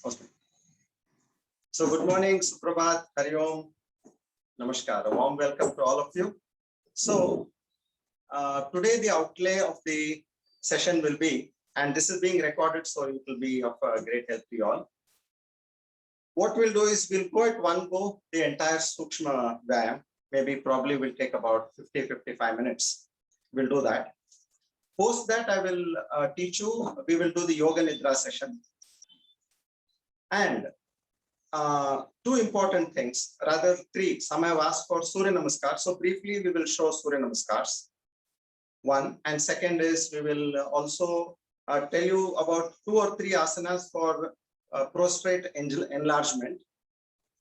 Okay. So good morning, Suprabhat, Hari Om, Namaskar. A warm welcome to all of you. So today the outlay of the session will be, and this is being recorded, so it will be of great help to you all. What we'll do is we'll go at one go the entire Sukshma Vyayama. Maybe probably will take about 50-55 minutes. We'll do that. Post that, I will teach you. We will do the Yoga Nidra session. And two important things, rather three. Some have asked for Surya Namaskar. So briefly, we will show Surya Namaskars. One, and second is we will also tell you about 2 or 3 asanas for prostrate enlargement.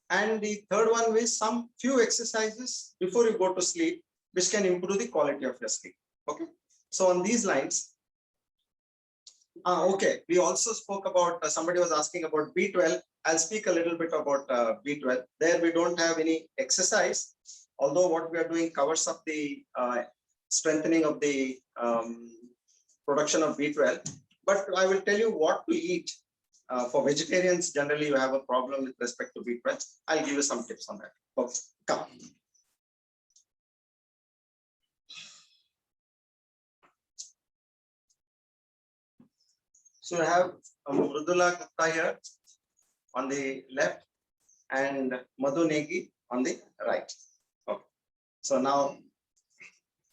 And the third one is some few exercises before you go to sleep, which can improve the quality of your sleep. Okay. So on these lines, okay, we also spoke about, somebody was asking about B12. I'll speak a little bit about B12. There we don't have any exercise, although what we are doing covers up the strengthening of the production of B12. But I will tell you what to eat. For vegetarians, generally you have a problem with respect to B12. I'll give you some tips on that. Okay, come. So I have Mrudula Gupta here on the left and Madhu Negi on the right. Okay. So now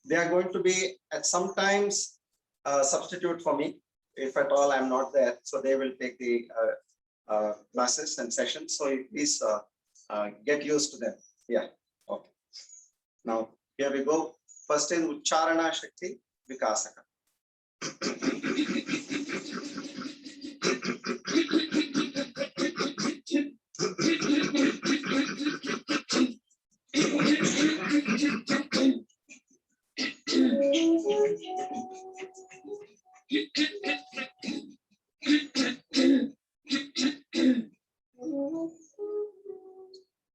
they are going to be at sometimes substitute for me if at all I'm not there. So they will take the classes and sessions. So please get used to them. Yeah. Okay. Now here we go. First is Ucharana Shakti Vikasaka.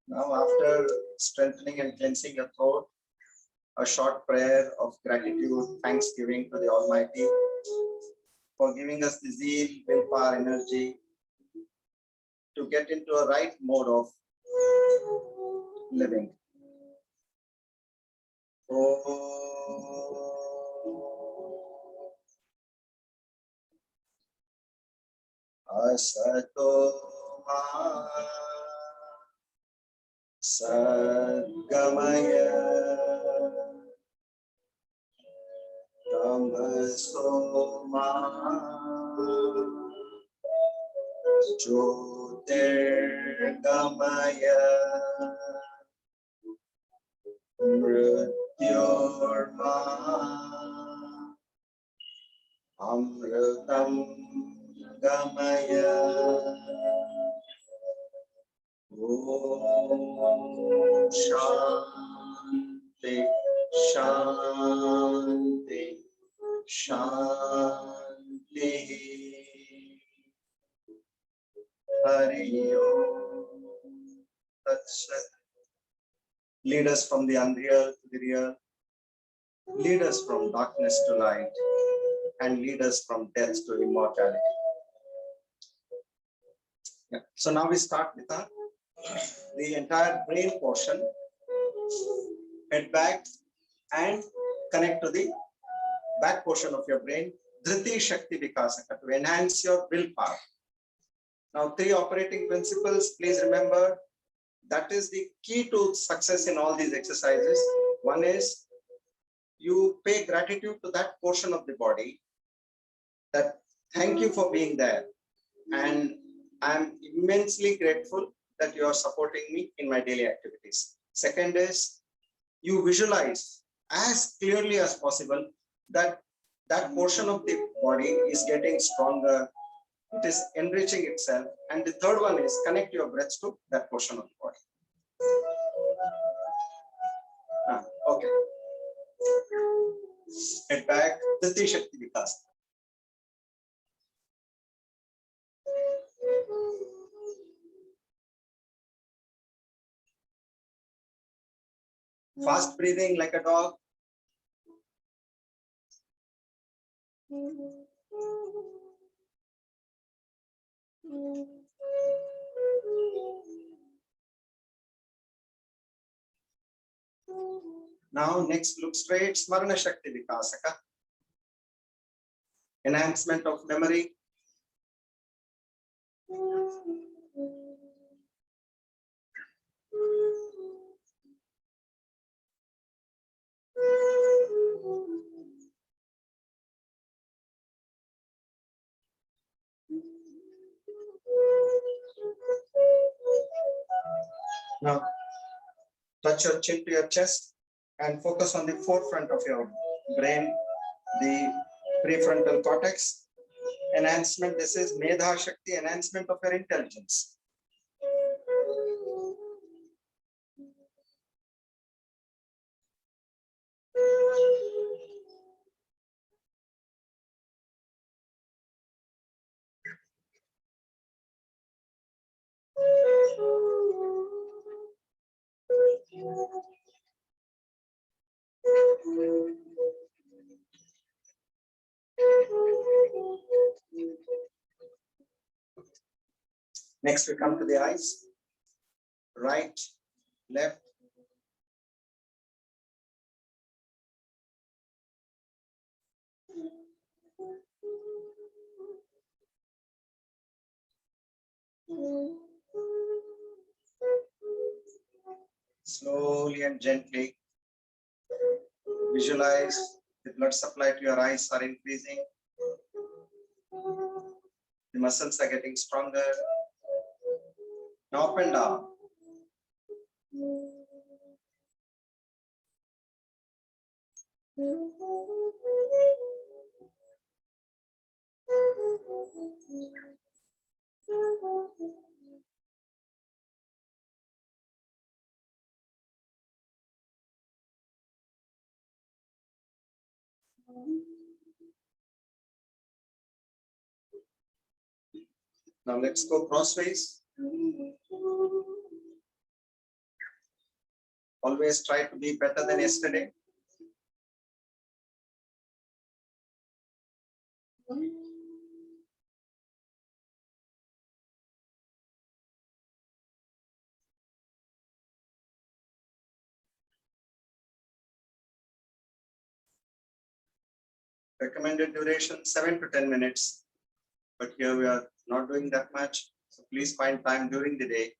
Now, after strengthening and cleansing your throat, a short prayer of gratitude, thanksgiving to the Almighty for giving us the zeal, willpower, energy to get into a right mode of living. Asato ma Sadgamaya Tamaso ma Jyotirgamaya Mrityorma Amritam Gamaya. Om Shanti Shanti Shanti. Hari Om Tat Sat. Lead us from the unreal to the real. Lead us from darkness to light, and lead us from death to immortality. Yeah. So now we start with the entire brain portion. Head back and connect to the back portion of your brain. Dhriti Shakti Vikasaka, to enhance your willpower. Now 3 operating principles, please remember. That is the key to success in all these exercises. One is you pay gratitude to that portion of the body, that thank you for being there. And I'm immensely grateful that you are supporting me in my daily activities. Second is you visualize as clearly as possible that that portion of the body is getting stronger. It is enriching itself. And the third one is connect your breath to that portion of the body. Okay. Head back. Dhriti Shakti Vikas. Fast breathing like a dog. Now next look straight, Smarana Shakti Vikasaka. Enhancement of memory. Now touch your chin to your chest and focus on the forefront of your brain, the prefrontal cortex. Enhancement, this is Medha Shakti, enhancement of your intelligence. Next, we come to the eyes. Right, left. Slowly and gently visualize the blood supply to your eyes are increasing. The muscles are getting stronger. Now up and down. Now let's go crossways. Always try to be better than yesterday. Recommended duration 7 to 10 minutes, but here we are not doing that much. So please find time during the day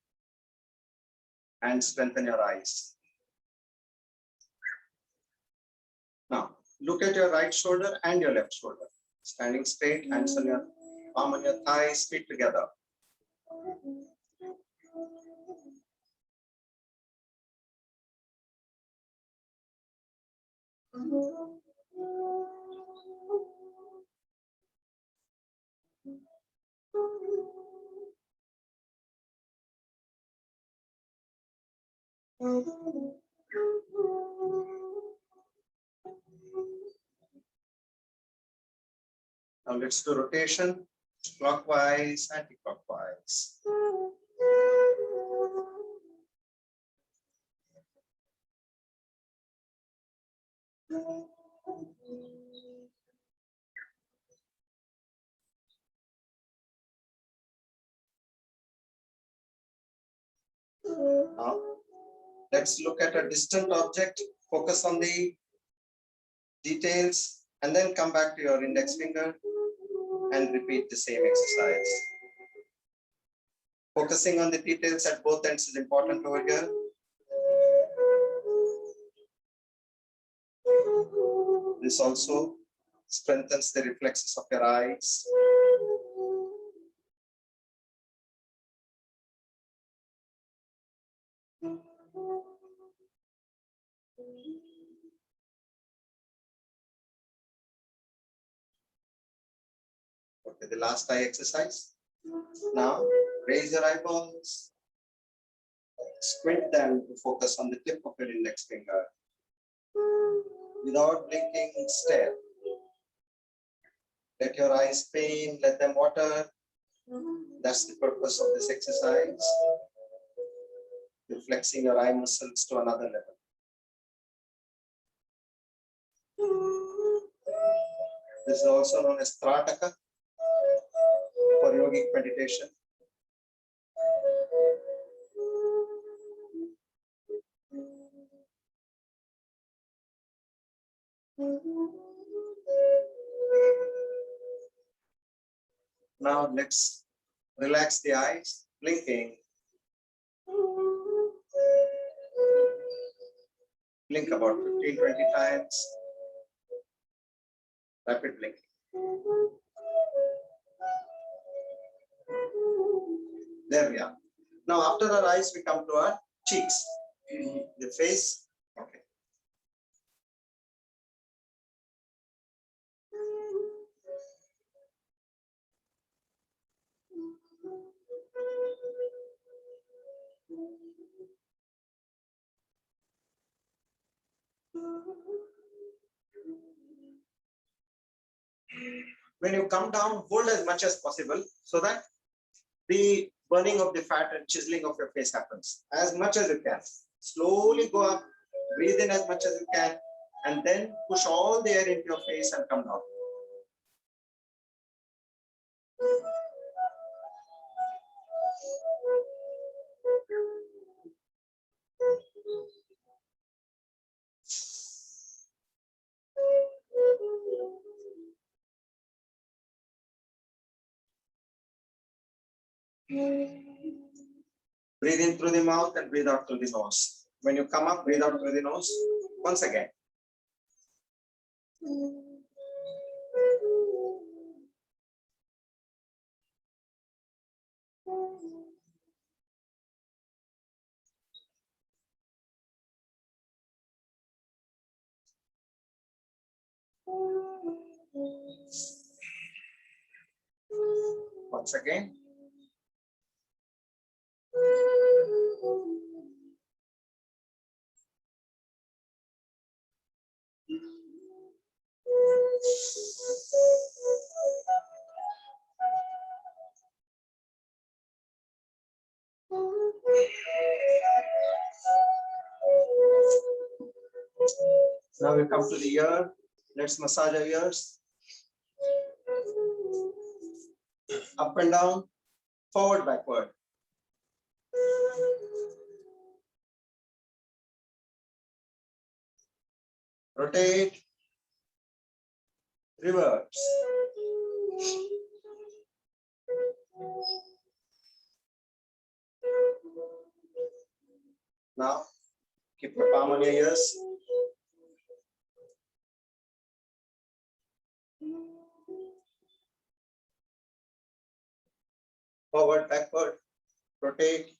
and strengthen your eyes. Now look at your right shoulder and your left shoulder. Standing straight, hands on your palm on your thighs, feet together. Now let's do rotation, clockwise, anti-clockwise. Now let's look at a distant object, focus on the details, and then come back to your index finger and repeat the same exercise. Focusing on the details at both ends is important over here. This also strengthens the reflexes of your eyes. Okay, the last eye exercise. Now raise your eyeballs, squint them to focus on the tip of your index finger. Without blinking, stare. Let your eyes pain, let them water. That's the purpose of this exercise. Flexing your eye muscles to another level. This is also known as Trataka for yogic meditation. Now let's relax the eyes, blinking. Blink about 15-20 times. Rapid blinking. There we are. Now after our eyes, we come to our cheeks. The face. Okay. When you come down, hold as much as possible so that the burning of the fat and chiseling of your face happens as much as you can. Slowly go up, breathe in as much as you can, and then push all the air into your face and come down. Breathe in through the mouth and breathe out through the nose. When you come up, breathe out through the nose. Once again. Once again. Now we come to the ear. Let's massage our ears. Up and down, forward, backward. Rotate, reverse. Now, keep your palm on your ears. Forward, backward, rotate.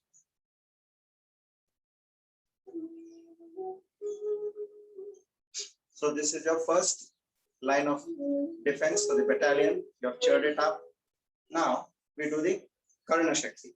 So this is your first line of defense for the battalion. You have cheered it up. Now we do the Karuna Shakti.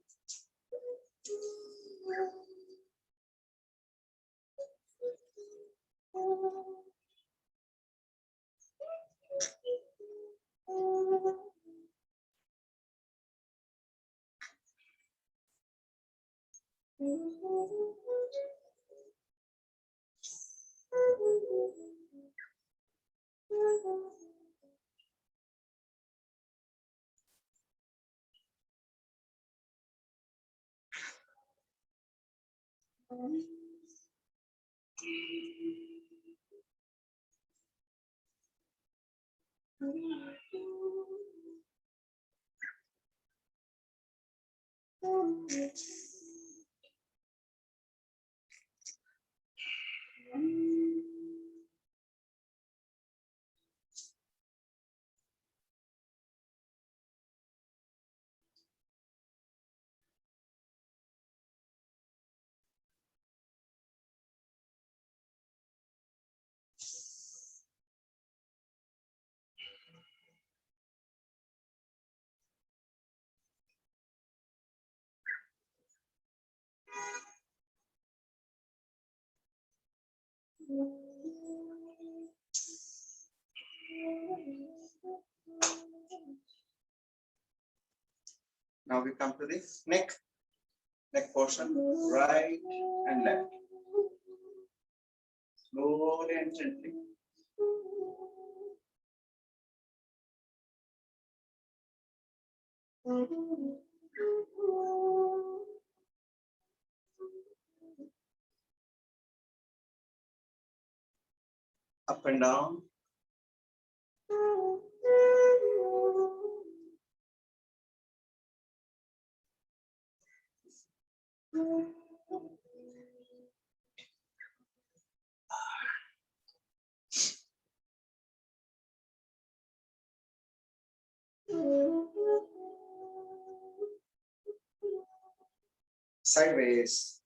Now we come to the neck portion, right and left. Slowly and gently. Up and down, Sideways.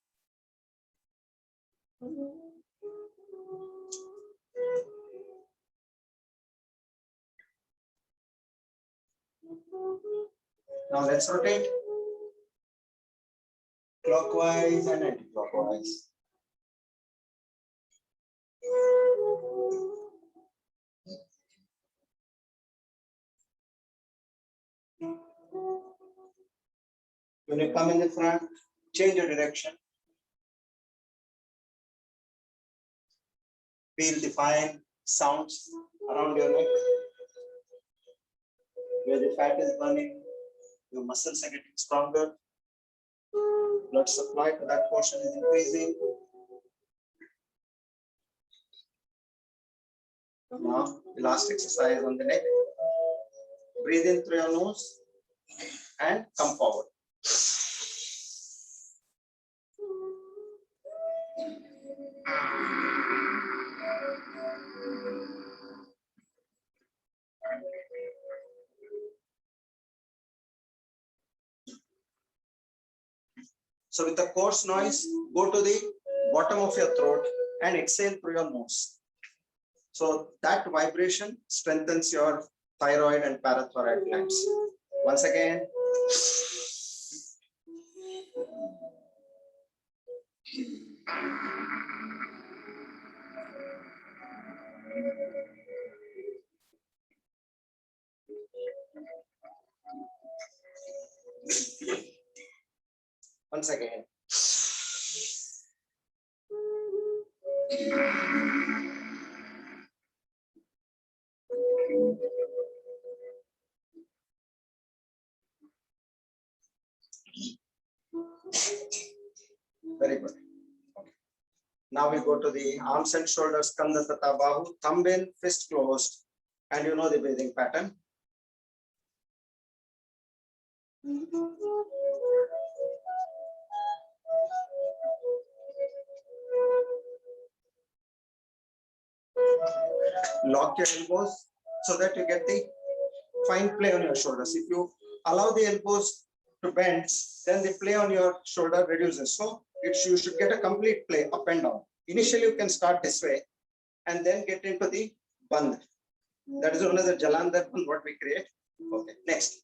Now let's rotate clockwise and anti-clockwise. When you come in the front, change your direction. Feel the fine sounds around your neck. Where the fat is burning, your muscles are getting stronger. Blood supply to that portion is increasing. Now, the last exercise on the neck. Breathe in through your nose and come forward. So with the coarse noise, go to the bottom of your throat and exhale through your nose. So that vibration strengthens your thyroid and parathyroid glands. Once again. Once again. Very good. Okay. Now we go to the arms and shoulders, Kanda Tata Bahu, thumb in, fist closed, and you know the breathing pattern. Lock your elbows so that you get the fine play on your shoulders. If you allow the elbows to bend, then the play on your shoulder reduces. So you should get a complete play up and down. Initially, you can start this way and then get into the band. That is known as the Jalandhar band, what we create. Okay, next.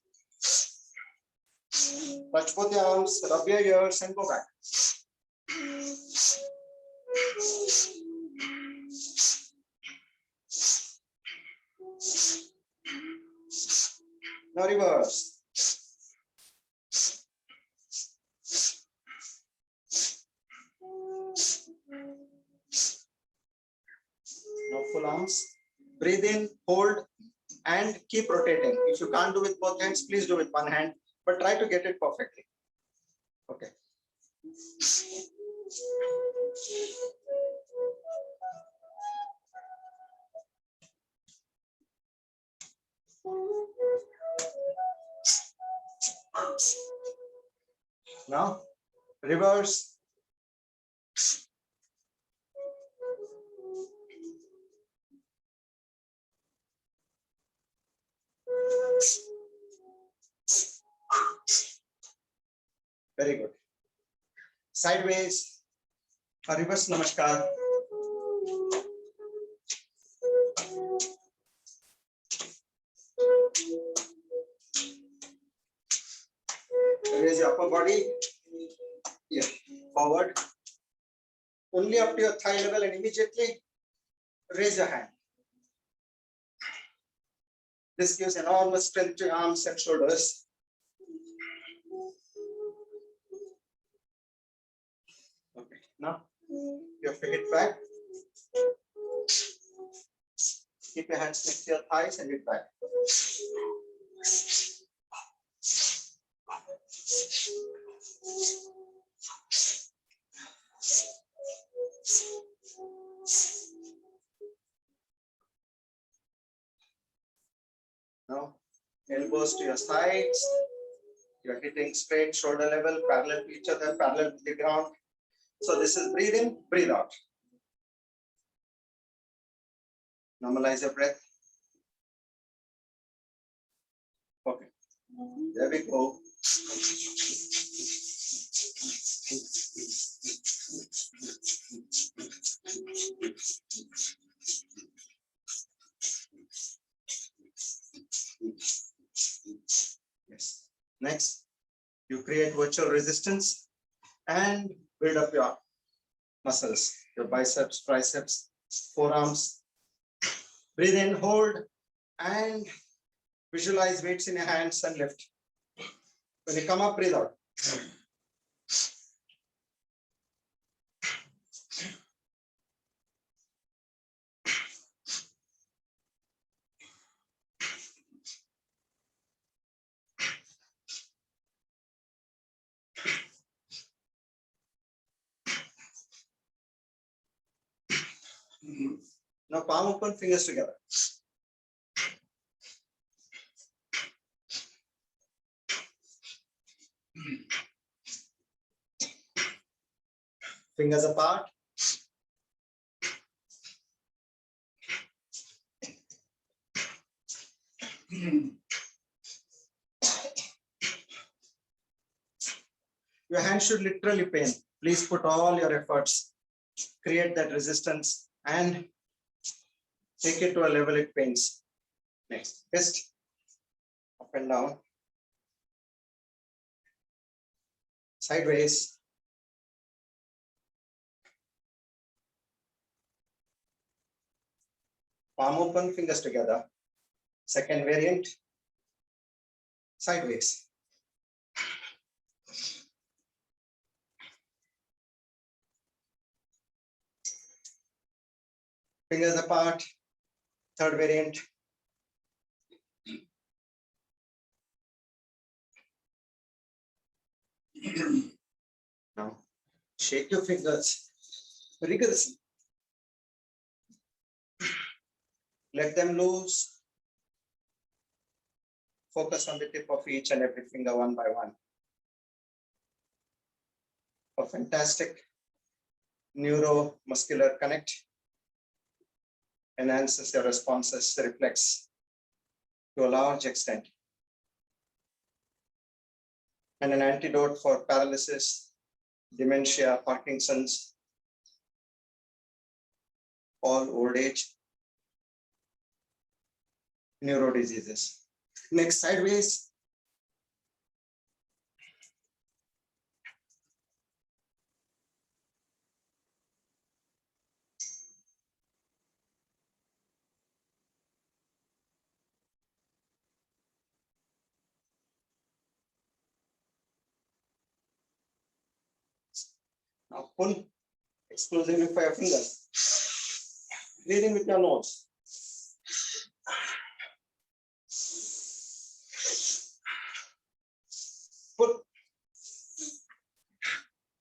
Touch both your arms, rub your ears and go back. Now reverse. Now full arms. Breathe in, hold, and keep rotating. If you can't do with both hands, please do with one hand, but try to get it perfectly. Okay. Now, reverse. Very good. Sideways, a reverse namaskar. Raise your upper body. Here, forward. Only up to your thigh level and immediately raise your hand. This gives enormous strength to your arms and shoulders. Okay, now you have to hit back. Keep your hands next to your thighs and hit back. Now, elbows to your sides, You're hitting straight, shoulder level, parallel to each other, parallel to the ground. So this is breathe in, breathe out. Normalize your breath. Okay. There we go. Yes. Next, you create virtual resistance and build up your muscles, your biceps, triceps, forearms. Breathe in, hold, and visualize weights in your hands and lift. When you come up, breathe out. Now palm open, fingers together. Fingers apart. Your hand should literally pain. Please put all your efforts, create that resistance and take it to a level it pains. Next, fist up and down, sideways. Palm open, fingers together. Second variant, sideways. Fingers apart, third variant. Now, shake your fingers rigorously. Let them loose. Focus on the tip of each and every finger one by one. A fantastic neuromuscular connect. Enhances your responses, reflex to a large extent. And an antidote for paralysis, dementia, Parkinson's, all old age, neuro diseases. Next, sideways. Now pull exclusively for your fingers. Breathe in with your nose. Pull.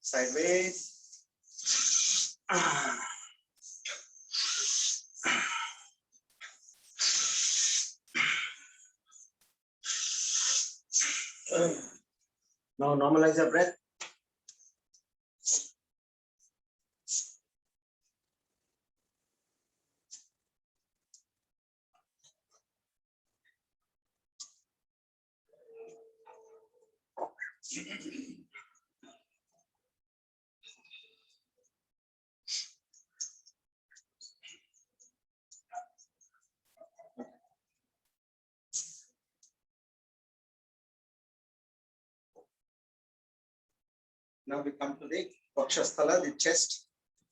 Sideways. Now normalize your breath. Now we come to the Vakshasthala, the chest.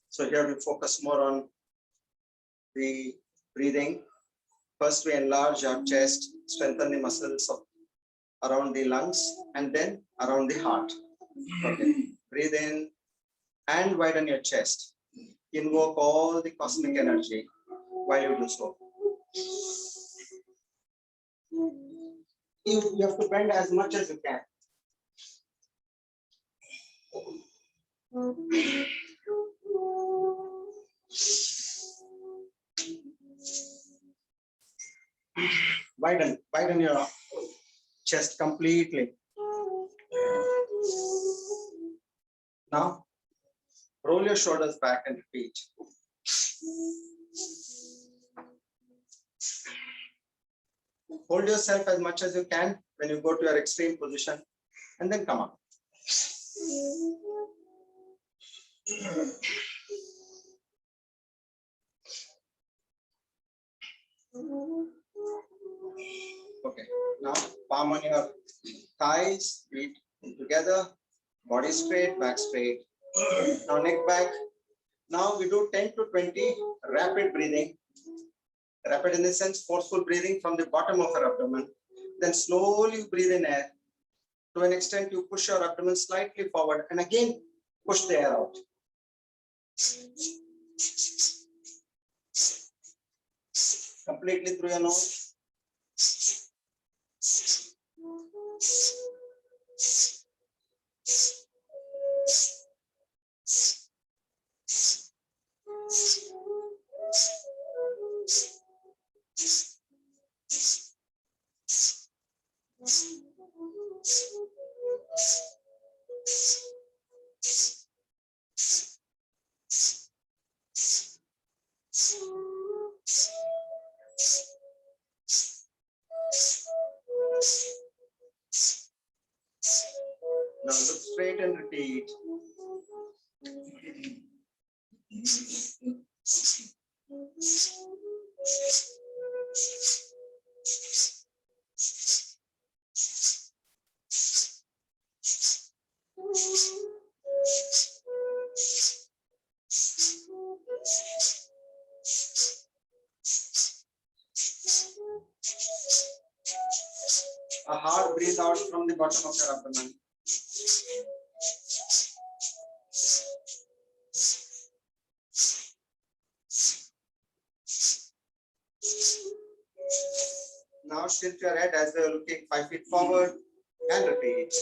So here we focus more on the breathing. First, we enlarge our chest, strengthen the muscles around the lungs, and then around the heart. Okay. Breathe in and widen your chest. Invoke all the cosmic energy while you do so. You have to bend as much as you can. Widen your chest completely. Now, roll your shoulders back and repeat. Hold yourself as much as you can when you go to your extreme position, and then come up. Okay, now palm on your thighs, feet together, body straight, back straight. Now neck back. Now we do 10 to 20 rapid breathing. Rapid in the sense forceful breathing from the bottom of your abdomen. Then slowly you breathe in air. To an extent, you push your abdomen slightly forward and again push the air out. Completely through your nose. Now look straight and repeat. A hard breathe out from the bottom of your abdomen. Now tilt your head as though you're looking 5 feet forward and repeat.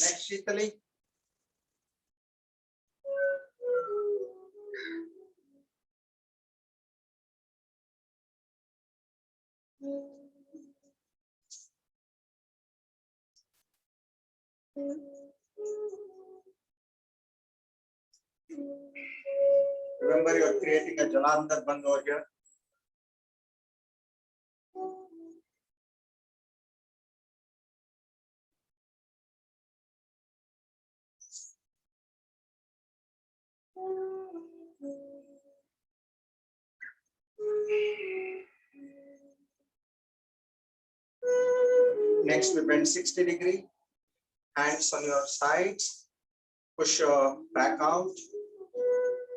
Next, Sheetali. Remember, you are creating a Jalandhar Bandh over here. Next, we bend 60 degrees. Hands on your sides. Push your back out.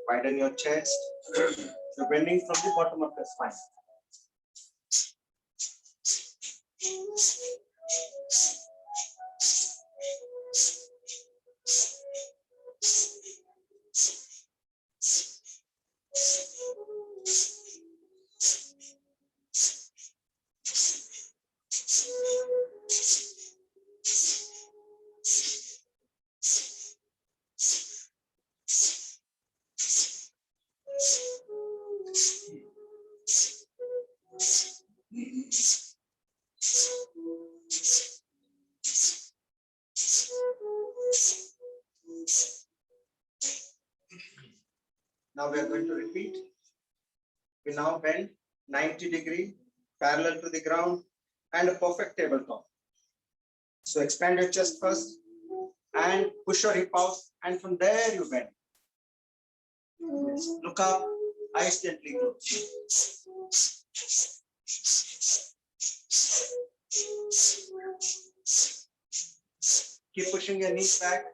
Widen your chest. You're bending from the bottom of your spine. Now we are going to repeat. We now bend 90 degrees parallel to the ground and a perfect tabletop. So expand your chest first and push your hip out, and from there you bend. Look up, eyes gently closed. Keep pushing your knees back.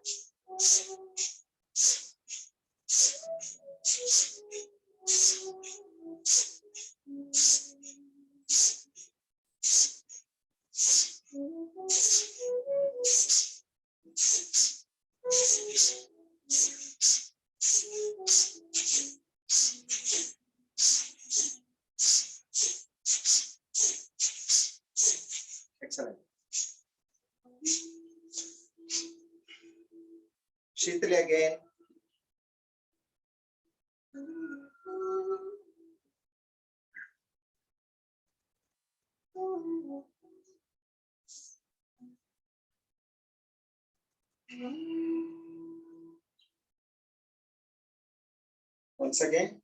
Sheetali again. Once again.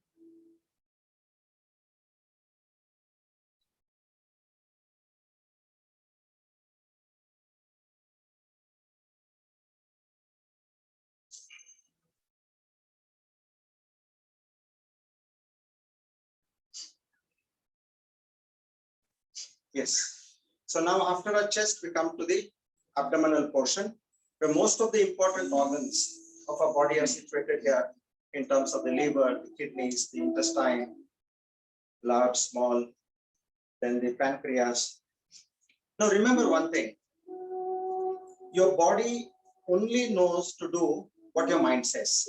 Yes. So now after our chest, we come to the abdominal portion, where most of the important organs of our body are situated here in terms of the liver, the kidneys, the intestine, large, small, then the pancreas. Now remember one thing, your body only knows to do what your mind says.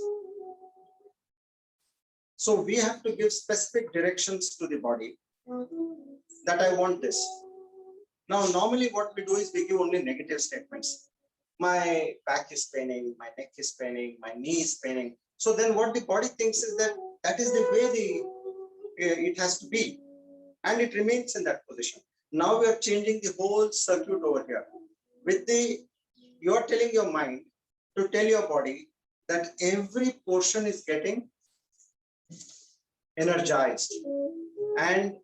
So we have to give specific directions to the body that I want this. Now, normally what we do is we give only negative statements. My back is paining, my neck is paining, my knee is paining. So then what the body thinks is that that is the way it has to be. And it remains in that position. Now we are changing the whole circuit over here. You are telling your mind to tell your body that every portion is getting energized and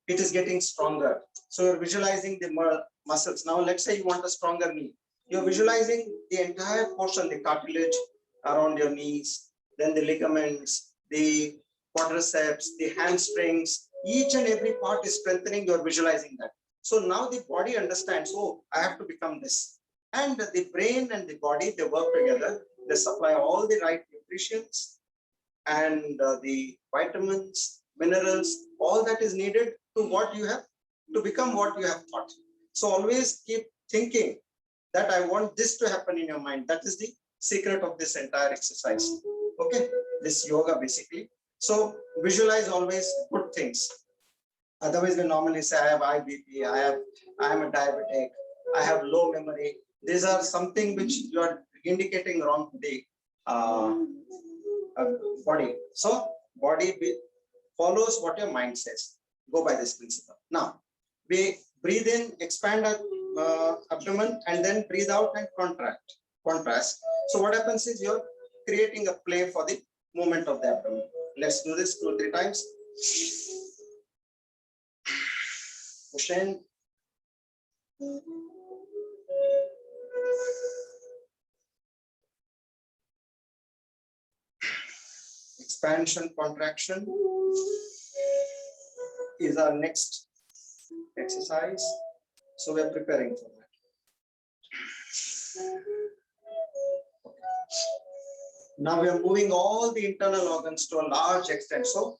it is getting stronger. So you're visualizing the muscles. Now let's say you want a stronger knee. You're visualizing the entire portion, the cartilage around your knees, then the ligaments, the quadriceps, the hamstrings, each and every part is strengthening. You're visualizing that. So now the body understands, oh, I have to become this. And the brain and the body, they work together. They supply all the right nutrients and the vitamins, minerals, all that is needed to what you have, to become what you have thought. So always keep thinking that I want this to happen in your mind. That is the secret of this entire exercise. Okay, this yoga basically. So visualize always good things. Otherwise, we normally say I have high BP, I am a diabetic, I have low memory. These are something which you are indicating wrong to the body. So body follows what your mind says. Go by this principle. Now we breathe in, expand our abdomen, and then breathe out and contrast. So what happens is you're creating a play for the movement of the abdomen. Let's do this 2 or 3 times. Push in. Expansion, contraction is our next exercise. So we're preparing for that. Okay. Now we are moving all the internal organs to a large extent. So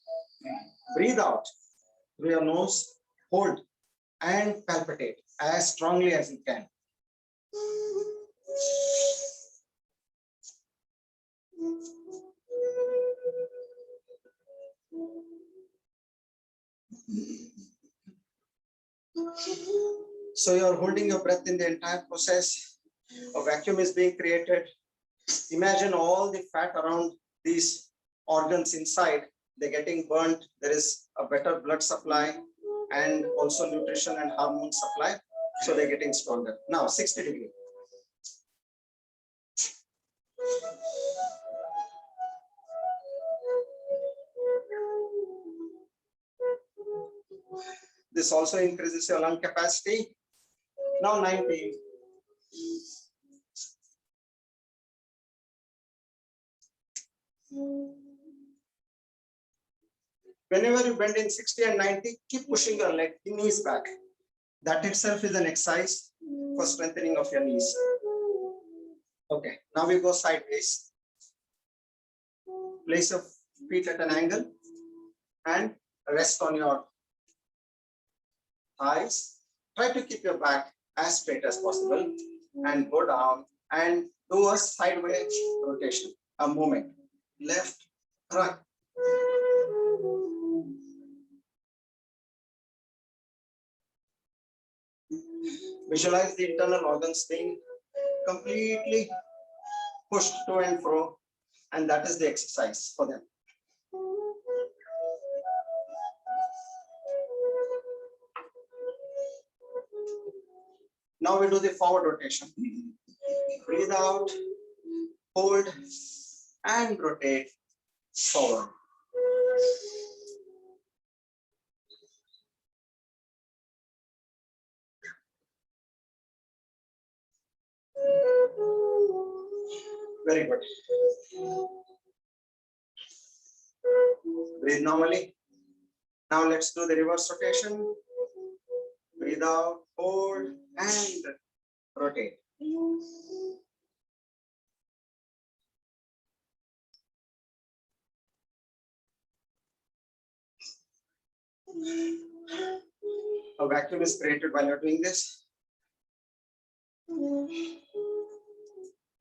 breathe out through your nose, hold and palpitate as strongly as you can. So you're holding your breath in the entire process. A vacuum is being created. Imagine all the fat around these organs inside, they're getting burnt. There is a better blood supply and also nutrition and hormone supply. So they're getting stronger. Now 60 degrees. This also increases your lung capacity. Now 90. Whenever you bend in 60 and 90, keep pushing your leg, knees back. That itself is an exercise for strengthening of your knees. Okay, now we go sideways. Place your feet at an angle and rest on your thighs. Try to keep your back as straight as possible and go down and do a sideways rotation, a movement. Left, right. Visualize the internal organs being completely pushed to and fro, and that is the exercise for them. Now we do the forward rotation. Breathe out, hold, and rotate forward. Very good. Breathe normally. Now let's do the reverse rotation. Breathe out, hold, and rotate. A vacuum is created while you're doing this.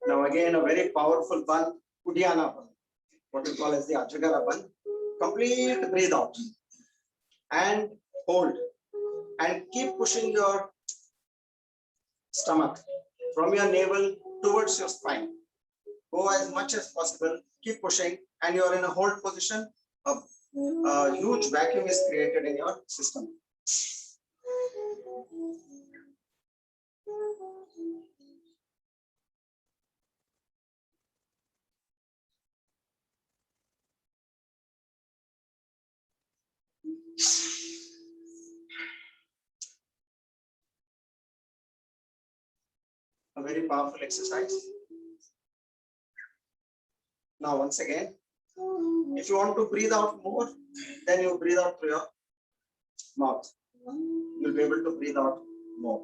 Now again, a very powerful one, Uddiyana one, what we call as the Ajagara one. Complete breathe out and hold, and keep pushing your stomach from your navel towards your spine. Go as much as possible, keep pushing, and you're in a hold position. A huge vacuum is created in your system. A very powerful exercise. Now, once again, if you want to breathe out more, then you breathe out through your mouth. You'll be able to breathe out more.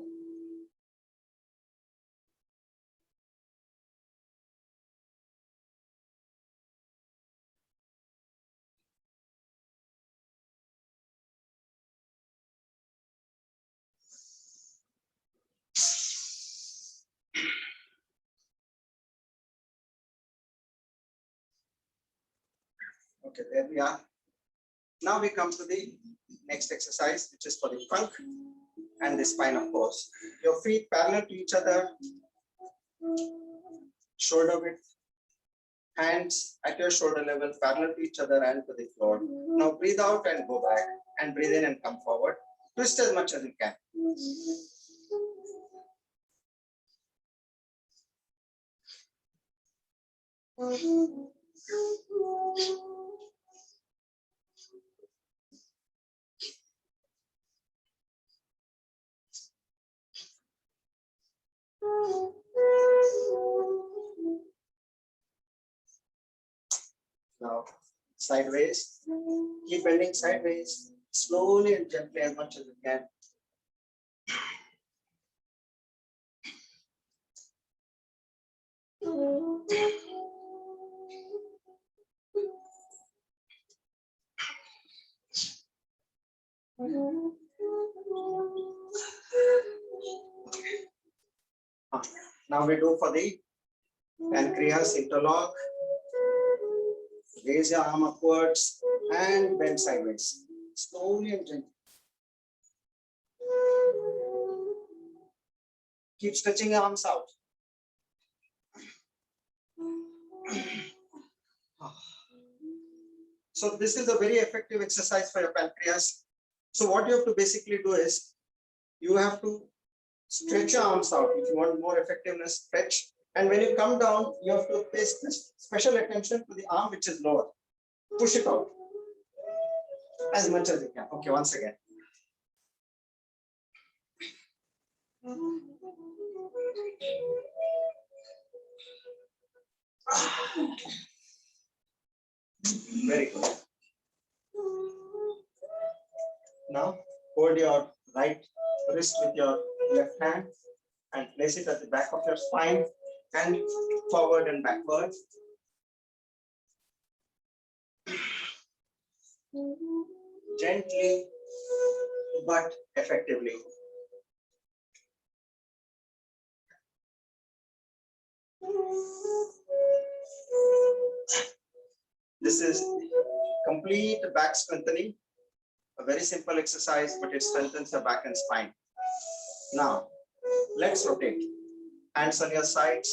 Okay, there we are. Now we come to the next exercise, which is for the trunk and the spine, of course. Your feet parallel to each other, shoulder width, hands at your shoulder level, parallel to each other and to the floor. Now breathe out and go back, and breathe in and come forward. Twist as much as you can. Now, sideways. Keep bending sideways, slowly and gently as much as you can. Now we do for the pancreas interlock. Raise your arm upwards and bend sideways, slowly and gently. Keep stretching your arms out. So this is a very effective exercise for your pancreas. So what you have to basically do is, you have to stretch your arms out. If you want more effectiveness, stretch. And when you come down, you have to pay special attention to the arm which is lower. Push it out as much as you can. Okay, once again. Very good. Now, hold your right wrist with your left hand and place it at the back of your spine and forward and backward. Gently but effectively. This is complete back strengthening. A very simple exercise, but it strengthens the back and spine. Now, let's rotate. Hands on your sides.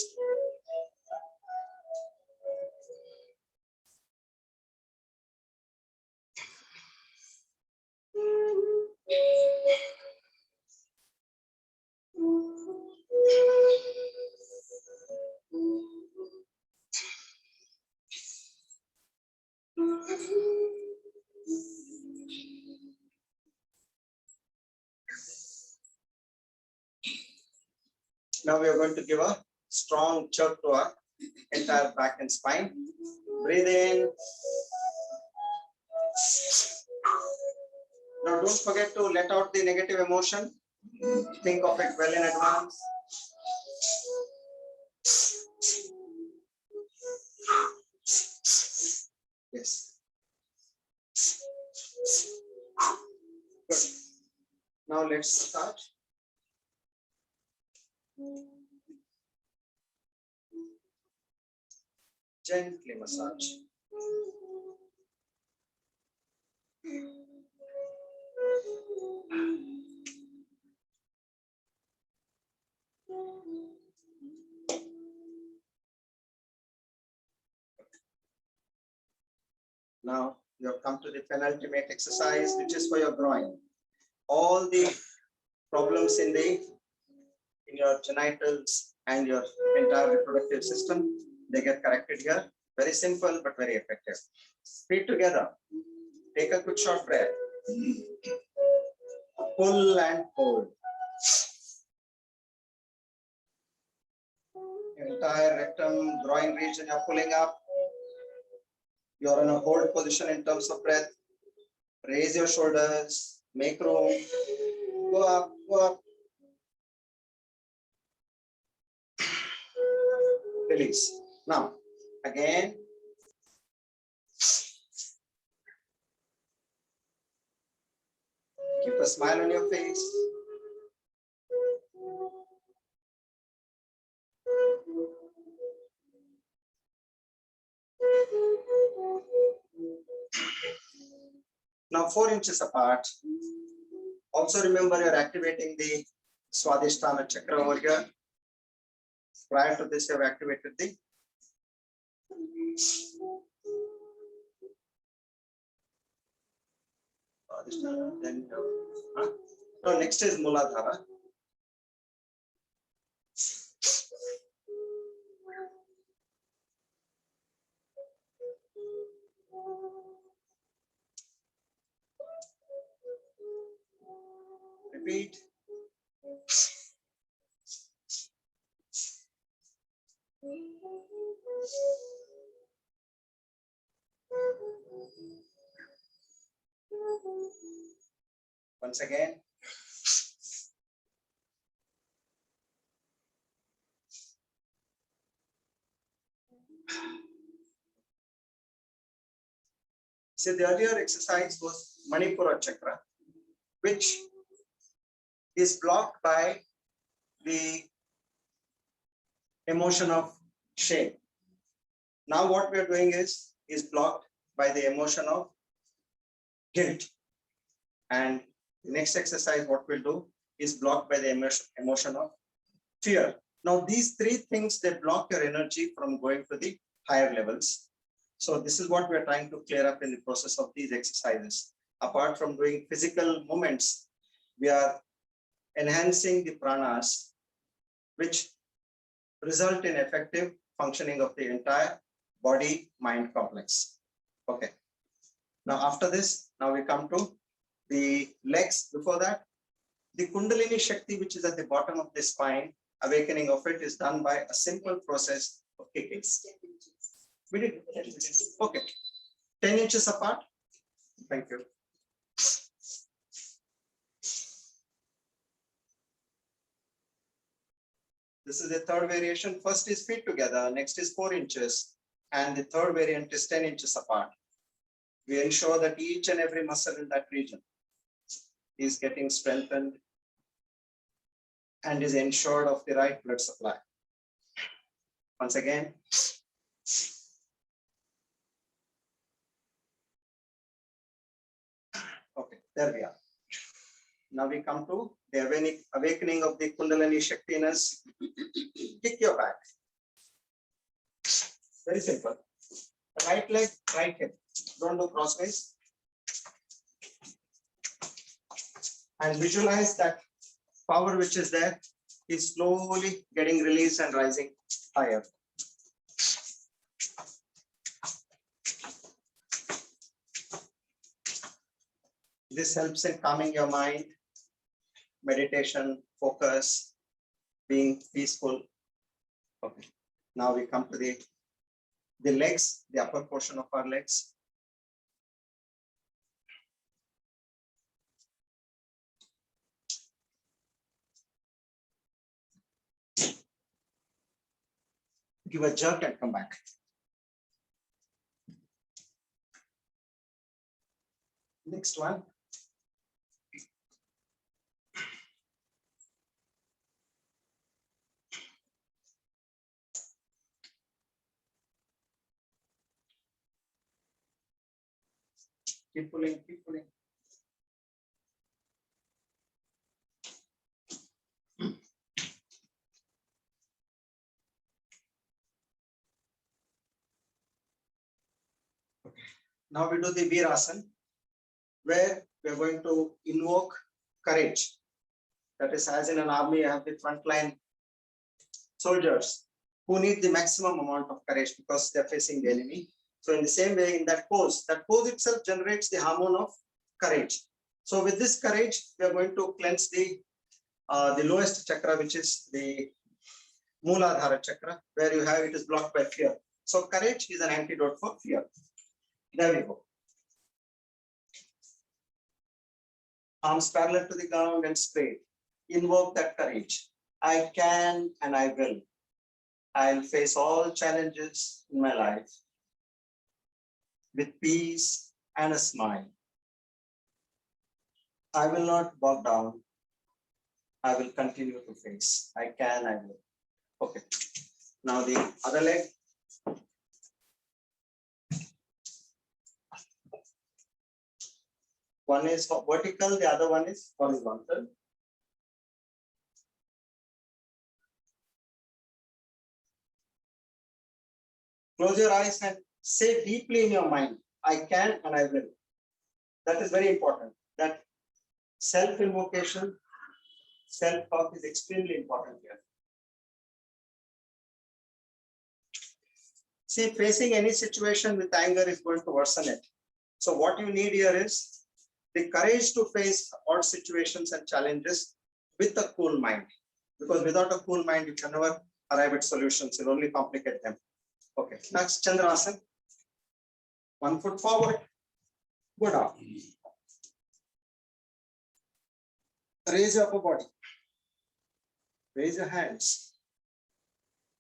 Now we are going to give a strong jerk to our entire back and spine. Breathe in. Now don't forget to let out the negative emotion. Think of it well in advance. Yes. Good. Now let's start. Gently massage. Now you have come to the penultimate exercise, which is for your groin. All the problems in your genitals and your entire reproductive system, they get corrected here. Very simple but very effective. Feet together. Take a good short breath. Pull and hold. Entire rectum, groin region you're pulling up. You're in a hold position in terms of breath. Raise your shoulders. Make room. Go up, go up. Release. Now, again. Keep a smile on your face. Now 4 inches apart. Also remember you're activating the Swadhisthana chakra over here. Prior to this, you have activated the Swadhisthana. Then no, next is Muladhara. Repeat. Once again. See, the earlier exercise was Manipura chakra, which is blocked by the emotion of shame. Now what we are doing is blocked by the emotion of guilt. And the next exercise, what we'll do is blocked by the emotion of fear. Now these three things, they block your energy from going to the higher levels. So this is what we are trying to clear up in the process of these exercises. Apart from doing physical movements, we are enhancing the pranas, which result in effective functioning of the entire body-mind complex. Okay. Now after this, now we come to the legs. Before that, the Kundalini Shakti, which is at the bottom of the spine, awakening of it is done by a simple process of kicking. We did. Okay. 10 inches apart. Thank you. This is the third variation. First is feet together. Next is 4 inches. And the third variant is 10 inches apart. We ensure that each and every muscle in that region is getting strengthened and is ensured of the right blood supply. Once again. Okay, there we are. Now we come to the awakening of the Kundalini Shaktiness. Kick your back. Very simple. Right leg, right hip. Don't do crossways. And visualize that power which is there is slowly getting released and rising higher. This helps in calming your mind, meditation, focus, being peaceful. Okay. Now we come to the legs, the upper portion of our legs. Give a jerk and come back. Next one. Keep pulling, keep pulling. Now we do the Virasana, where we are going to invoke courage. That is, as in an army, you have the frontline soldiers who need the maximum amount of courage because they are facing the enemy. So in the same way, in that pose itself generates the hormone of courage. So with this courage, we are going to cleanse the lowest chakra, which is the Mooladhara chakra, where you have it is blocked by fear. So courage is an antidote for fear. There we go. Arms parallel to the ground and straight. Invoke that courage. I can and I will. I'll face all challenges in my life with peace and a smile. I will not bog down. I will continue to face. I can, I will. Okay. Now the other leg. One is vertical, the other one is horizontal. Close your eyes and say deeply in your mind, I can and I will. That is very important. That self-invocation, self-talk is extremely important here. See, facing any situation with anger is going to worsen it. So what you need here is the courage to face odd situations and challenges with a cool mind. Because without a cool mind, you can never arrive at solutions. You'll only complicate them. Okay, next Chandrasana. 1 foot forward, go down. Raise your upper body. Raise your hands.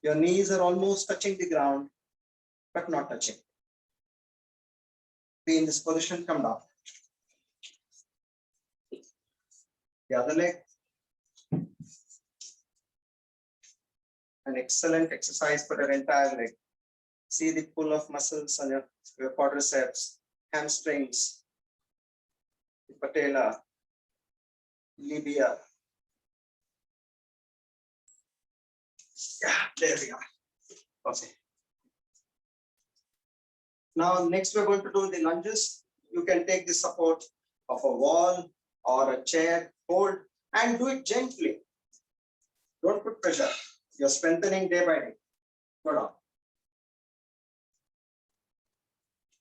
Your knees are almost touching the ground, but not touching. Be in this position, come down. The other leg. An excellent exercise for your entire leg. See the pull of muscles on your quadriceps, hamstrings, the patella, labia. Yeah, there we are. Okay. Now, next we're going to do the lunges. You can take the support of a wall or a chair, hold, and do it gently. Don't put pressure. You're strengthening day by day. Go down.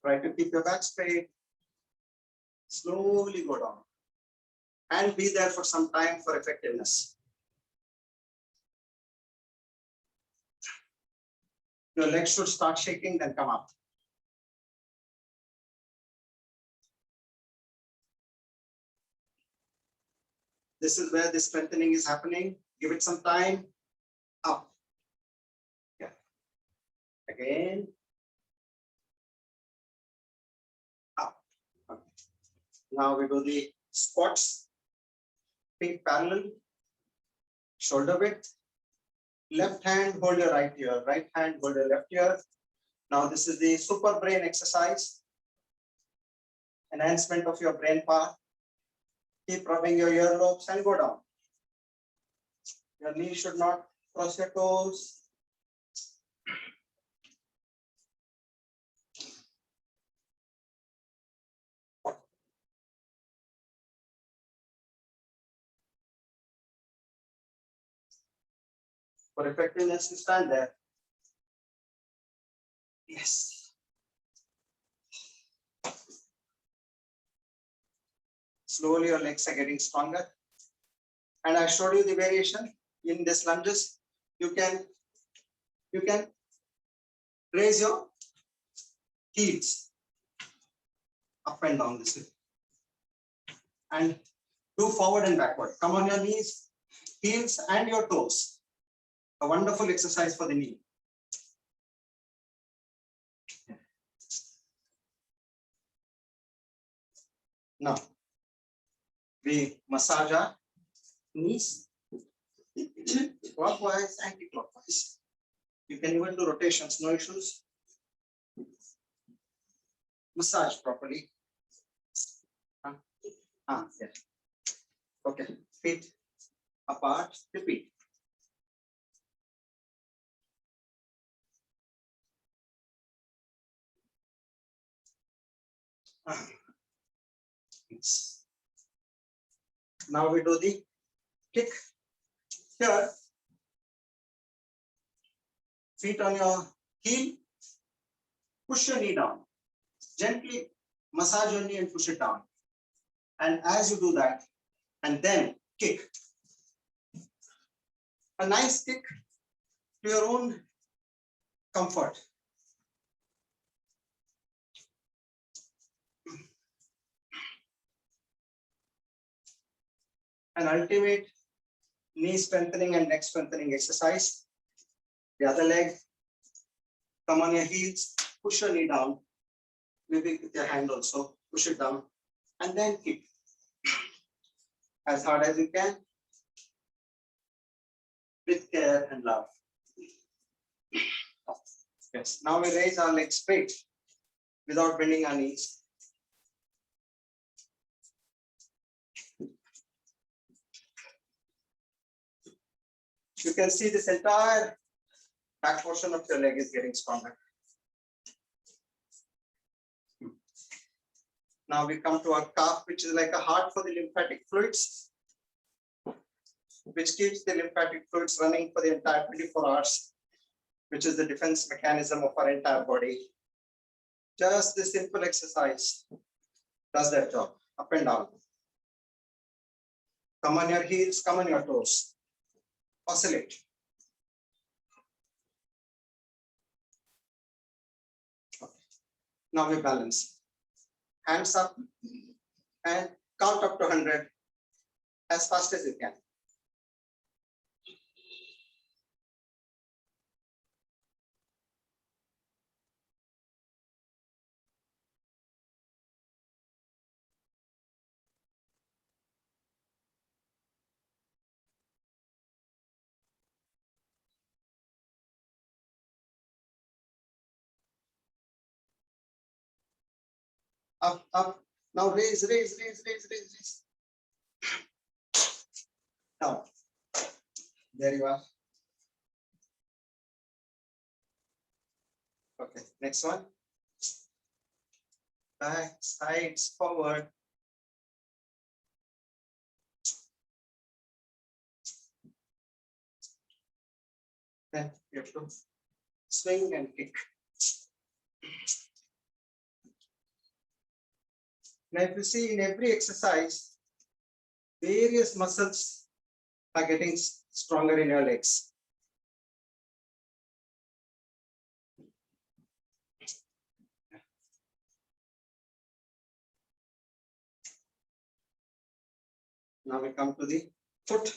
Try to keep your back straight. Slowly go down. And be there for some time for effectiveness. Your legs should start shaking, then come up. This is where the strengthening is happening. Give it some time. Up. Yeah. Again. Up. Okay. Now we do the squats. Feet parallel. Shoulder width. Left hand, hold your right ear. Right hand, hold your left ear. Now this is the super brain exercise. Enhancement of your brain power. Keep rubbing your earlobes and go down. Your knee should not cross your toes. For effectiveness, you stand there. Yes. Slowly your legs are getting stronger. And I showed you the variation. in this lunges, you can raise your heels up and down this way and do forward and backward. Come on your knees, heels and your toes. A wonderful exercise for the knee. Now, we massage our knees clockwise, anti-clockwise. You can even do rotations, no issues. Massage properly. Yeah. Okay, feet apart, repeat. Now we do the kick. Here, feet on your heel, push your knee down. Gently massage your knee and push it down. And as you do that, and then kick. A nice kick to your own comfort. An ultimate knee strengthening and neck strengthening exercise. The other leg, come on your heels, push your knee down. Maybe with your hand also, push it down, and then kick. As hard as you can, with care and love. Yes, now we raise our legs straight without bending our knees. You can see this entire back portion of your leg is getting stronger. Now we come to our calf, which is like a heart for the lymphatic fluids, which keeps the lymphatic fluids running for the entire 24 hours, which is the defense mechanism of our entire body. Just this simple exercise does that job, up and down. Come on your heels, come on your toes. Oscillate. Now we balance. Hands up and count up to 100 as fast as you can. Up, up. Now raise, raise, raise, raise, raise, raise. Now, there you are. Okay, next one. Back, sides, forward. Then you have to swing and kick. Now, if you see in every exercise, various muscles are getting stronger in your legs. Now we come to the foot.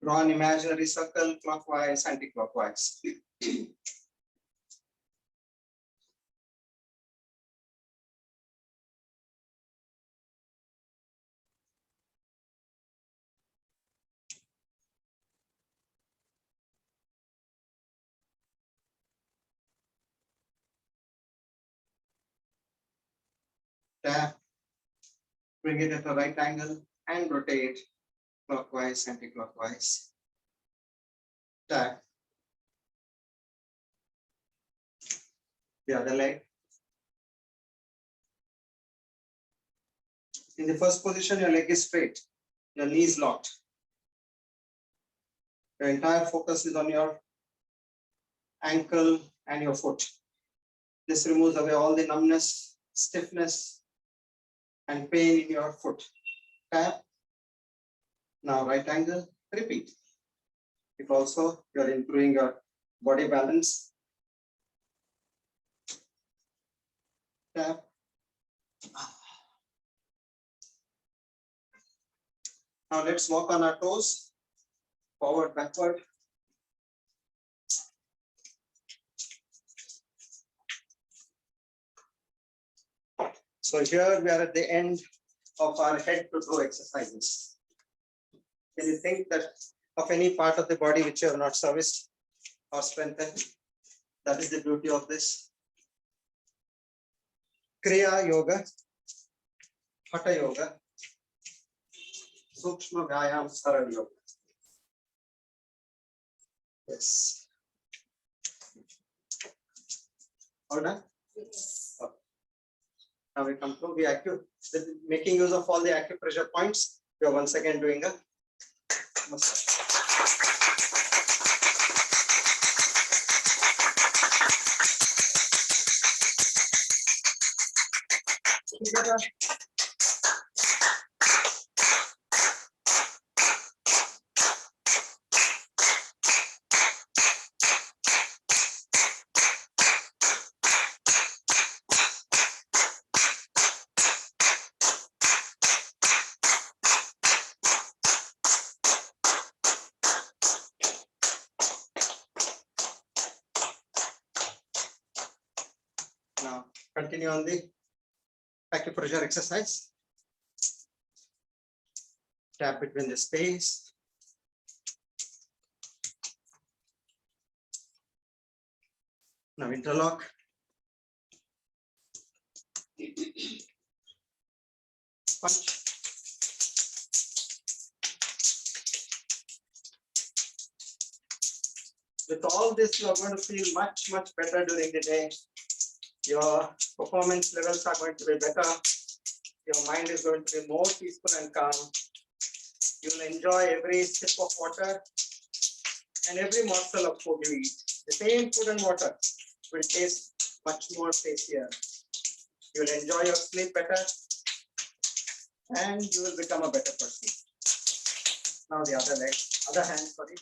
Draw an imaginary circle clockwise, anti-clockwise. Tap, bring it at a right angle and rotate clockwise, anti-clockwise. Tap. The other leg. In the first position, your leg is straight, your knees locked. Your entire focus is on your ankle and your foot. This removes away all the numbness, stiffness, and pain in your foot. Tap. Now right angle, repeat. if also you are improving your body balance. Tap. Now let's walk on our toes, forward, backward. So here we are at the end of our head to toe exercises. Can you think that of any part of the body which you have not serviced or strengthened? That is the beauty of this. Kriya Yoga, Hatha Yoga, Sukshma Vyayama Sarala Yoga. Yes. All done? Yes. Okay. Now we come to the making use of all the acupressure points. We are once again doing a massage. Now continue on the acupressure exercise. Tap between the space. Now interlock. Punch. With all this, you are going to feel much better during the day. Your performance levels are going to be better. Your mind is going to be more peaceful and calm. You will enjoy every sip of water and every morsel of food you eat. The same food and water will taste much more tastier. You will enjoy your sleep better and you will become a better person. Now the other hand, sorry.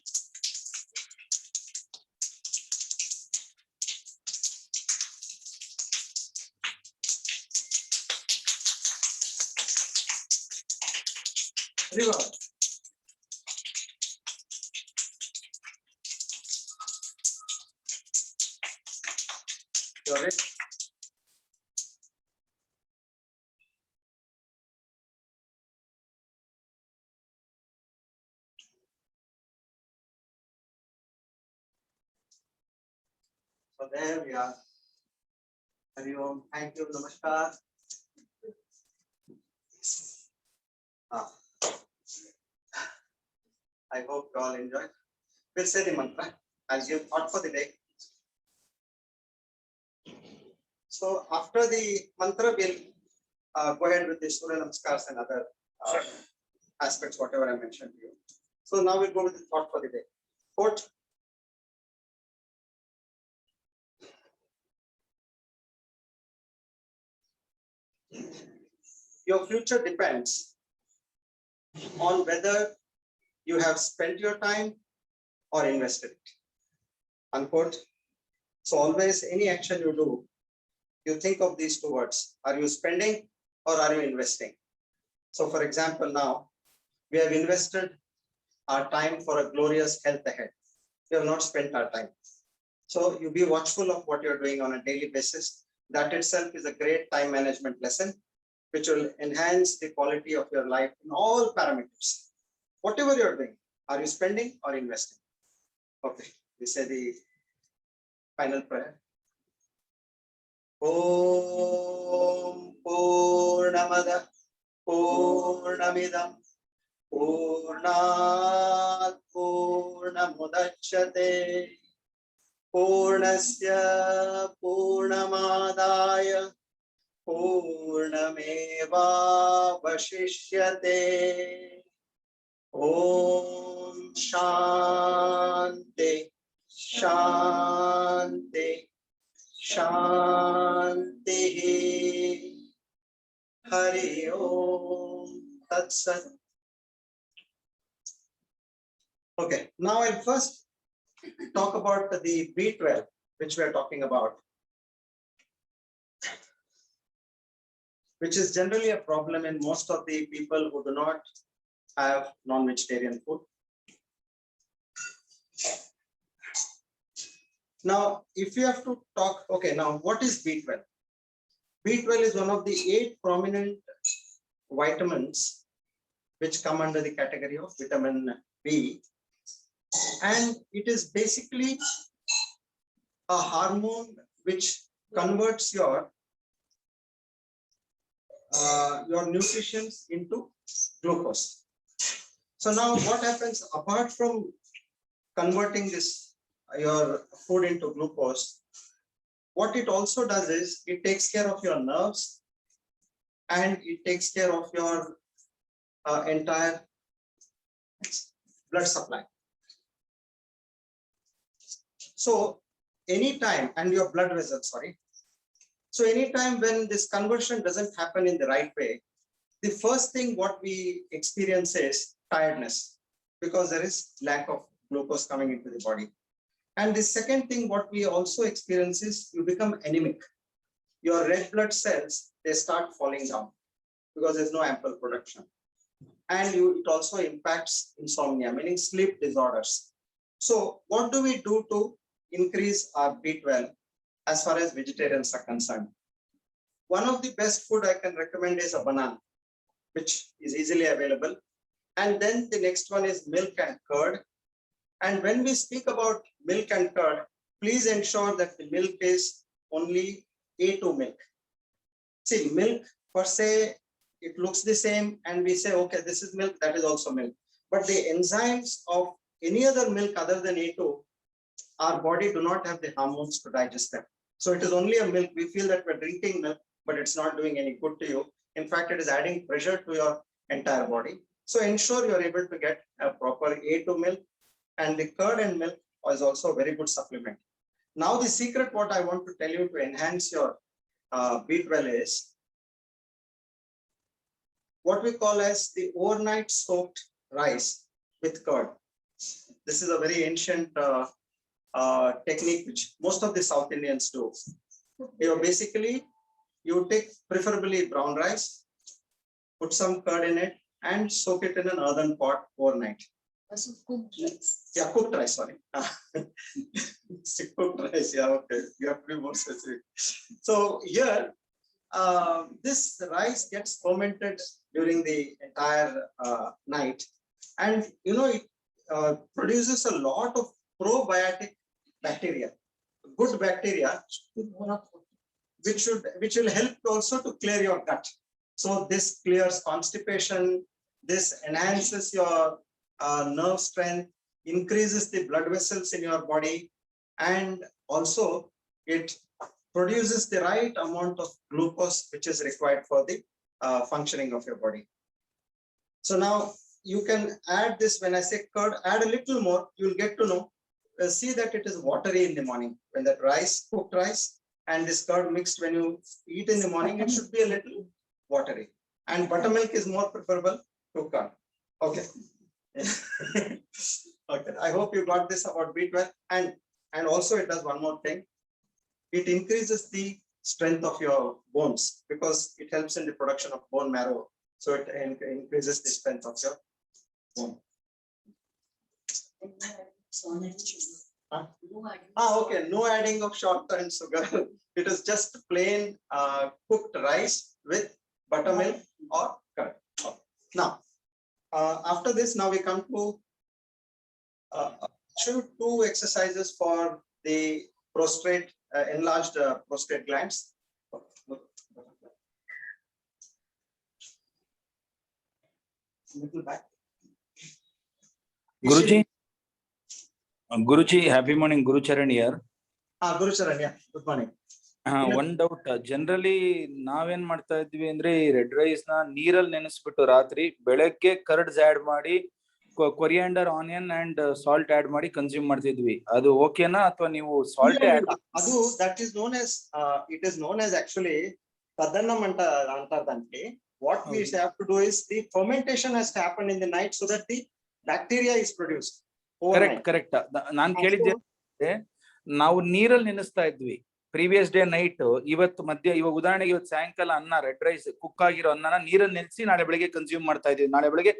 River. Got it? So there we are. Hari Om. Thank you. Namaskar. I hope you all enjoyed. We'll say the mantra as you thought for the day. So after the mantra, we'll go ahead with the Surya Namaskars and other aspects, whatever I mentioned to you. So now we'll go with the thought for the day. Quote. Your future depends on whether you have spent your time or invested it. Unquote. So always any action you do, you think of these two words. Are you spending or are you investing? So for example, now we have invested our time for a glorious health ahead. We have not spent our time. So you be watchful of what you're doing on a daily basis. That itself is a great time management lesson, which will enhance the quality of your life in all parameters. Whatever you're doing, are you spending or investing? Okay, we say the final prayer. Om Purnamada Purnamidam Purnat Purnamudachyate Purnasya Purnamadaya Purnameva Vashishyate. Om Shanti Shanti Shanti. Hari Om Tat Sat. Okay, now I'll first talk about the B12, which we are talking about, which is generally a problem in most of the people who do not have non-vegetarian food. Now, if you have to talk, okay, now what is B12? B12 is one of the 8 prominent vitamins which come under the category of vitamin B. And it is basically a hormone which converts your nutrients into glucose. So now what happens apart from converting this your food into glucose, what it also does is it takes care of your nerves and it takes care of your entire blood supply. So anytime, and your blood vessels, sorry. So anytime when this conversion doesn't happen in the right way, the first thing what we experience is tiredness, because there is lack of glucose coming into the body. And the second thing what we also experience is you become anemic. Your red blood cells, they start falling down because there's no ample production. And it also impacts insomnia, meaning sleep disorders. So what do we do to increase our B12 as far as vegetarians are concerned? One of the best food I can recommend is a banana, which is easily available. And then the next one is milk and curd. And when we speak about milk and curd, please ensure that the milk is only A2 milk. See, milk per se, it looks the same and we say, okay, this is milk, that is also milk. But the enzymes of any other milk other than A2, our body do not have the hormones to digest them. So it is only a milk. We feel that we're drinking milk, but it's not doing any good to you. In fact, it is adding pressure to your entire body. So ensure you're able to get a proper A2 milk, and the curd and milk is also a very good supplement. Now the secret what I want to tell you to enhance your B12 is what we call as the overnight soaked rice with curd. This is a very ancient technique which most of the South Indians do. Basically, you take preferably brown rice, put some curd in it and soak it in an earthen pot overnight. Also cooked rice. Yeah, cooked rice, sorry. Cooked rice, yeah, okay. You have to be more specific. So here, this rice gets fermented during the entire night. And, it produces a lot of probiotic bacteria, good bacteria, which will help also to clear your gut. So this clears constipation, this enhances your nerve strength, increases the blood vessels in your body, and also it produces the right amount of glucose which is required for the functioning of your body. So now you can add this. When I say curd, add a little more, you'll get to know. See that it is watery in the morning. When that rice, cooked rice, and this curd mixed, when you eat in the morning, it should be a little watery. And buttermilk is more preferable to curd. Okay. Okay. I hope you got this about B12. And also it does one more thing. It increases the strength of your bones because it helps in the production of bone marrow. So it increases the strength of your bone. Okay. No adding of short-term sugar. It is just plain cooked rice with buttermilk or curd. Okay. Now, after this, now we come to two exercises for the prostate, enlarged prostate glands. Little back. Guruji, happy morning. Guru Charan here. Guru Charan, yeah. Good morning. One doubt. Generally, ನಾವೇನ್ ಮಾಡ್ತಾ ಇದ್ವಿ ಅಂದ್ರೆ red rice ನ ನೀರಲ್ಲಿ ನೆನೆಸ್ಬಿಟ್ಟು ರಾತ್ರಿ ಬೆಳಗ್ಗೆ curds add ಮಾಡಿ coriander onion and salt add ಮಾಡಿ ಕನ್ಸ್ಯೂಮ್ ಮಾಡ್ತಿದ್ವಿ. ಅದು ಓಕೆನಾ ಅಥವಾ ನೀವು ಸಾಲ್ಟ್ ಆಡ್? ಅದು that is known as it is known as actually ತದನ್ನಂ ಅಂತಾರಂತೆ. What we have to do is the fermentation has to happen in the night so that the bacteria is produced. overnight. Correct ನಾನ್ ಕೇಳಿದ್ದೆ ನಾವು ನೀರಲ್ಲಿ ನೆನೆಸ್ತಾ ಇದ್ವಿ previous day night, ಇವತ್ತು ಇವಾಗ ಉದಾಹರಣೆಗೆ ಇವತ್ತು ಸಾಯಂಕಾಲ ಅನ್ನ ರೆಡ್ ರೈಸ್ ಕುಕ್ ಆಗಿರೋ ಅನ್ನನ ನೀರಲ್ಲಿ ನೆನೆಸಿ ನಾಳೆ ಬೆಳಿಗ್ಗೆ ಕನ್ಸ್ಯೂಮ್ ಮಾಡ್ತಾ ಇದ್ವಿ. ನಾಳೆ ಬೆಳಿಗ್ಗೆ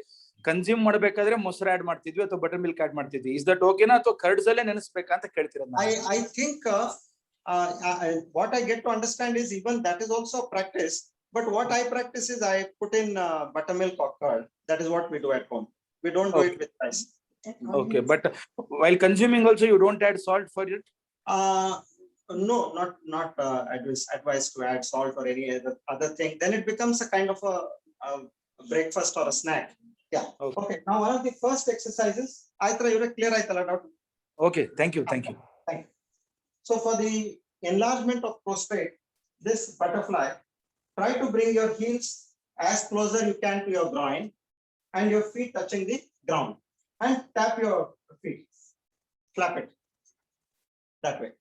ಕನ್ಸ್ಯೂಮ್ ಮಾಡ್ಬೇಕಾದ್ರೆ ಮೊಸರು ಆಡ್ ಮಾಡ್ತಿದ್ವಿ ಅಥವಾ ಬಟರ್ ಮಿಲ್ಕ್ ಆಡ್ ಮಾಡ್ತಿದ್ವಿ. ಇಸ್ ದಟ್ ಓಕೆನಾ ಅಥವಾ ಕರ್ಡ್ಸ್ ಅಲ್ಲೇ ನೆನೆಸ್ಬೇಕಾ ಅಂತ ಕೇಳ್ತೀರಾ? I think what I get to understand is even that is also a practice. But what I practice is I put in buttermilk or curd. That is what we do at home. We don't do it with rice. Okay, but while consuming also you don't add salt for it? No, not advised to add salt or any other thing. Then it becomes a kind of a breakfast or a snack. Yeah. Okay. Now one of the first exercises, I try you clear doubt. Okay, thank you. Thank you. So for the enlargement of prostate, this butterfly, try to bring your heels as closer you can to your groin and your feet touching the ground, and tap your feet, clap it that way.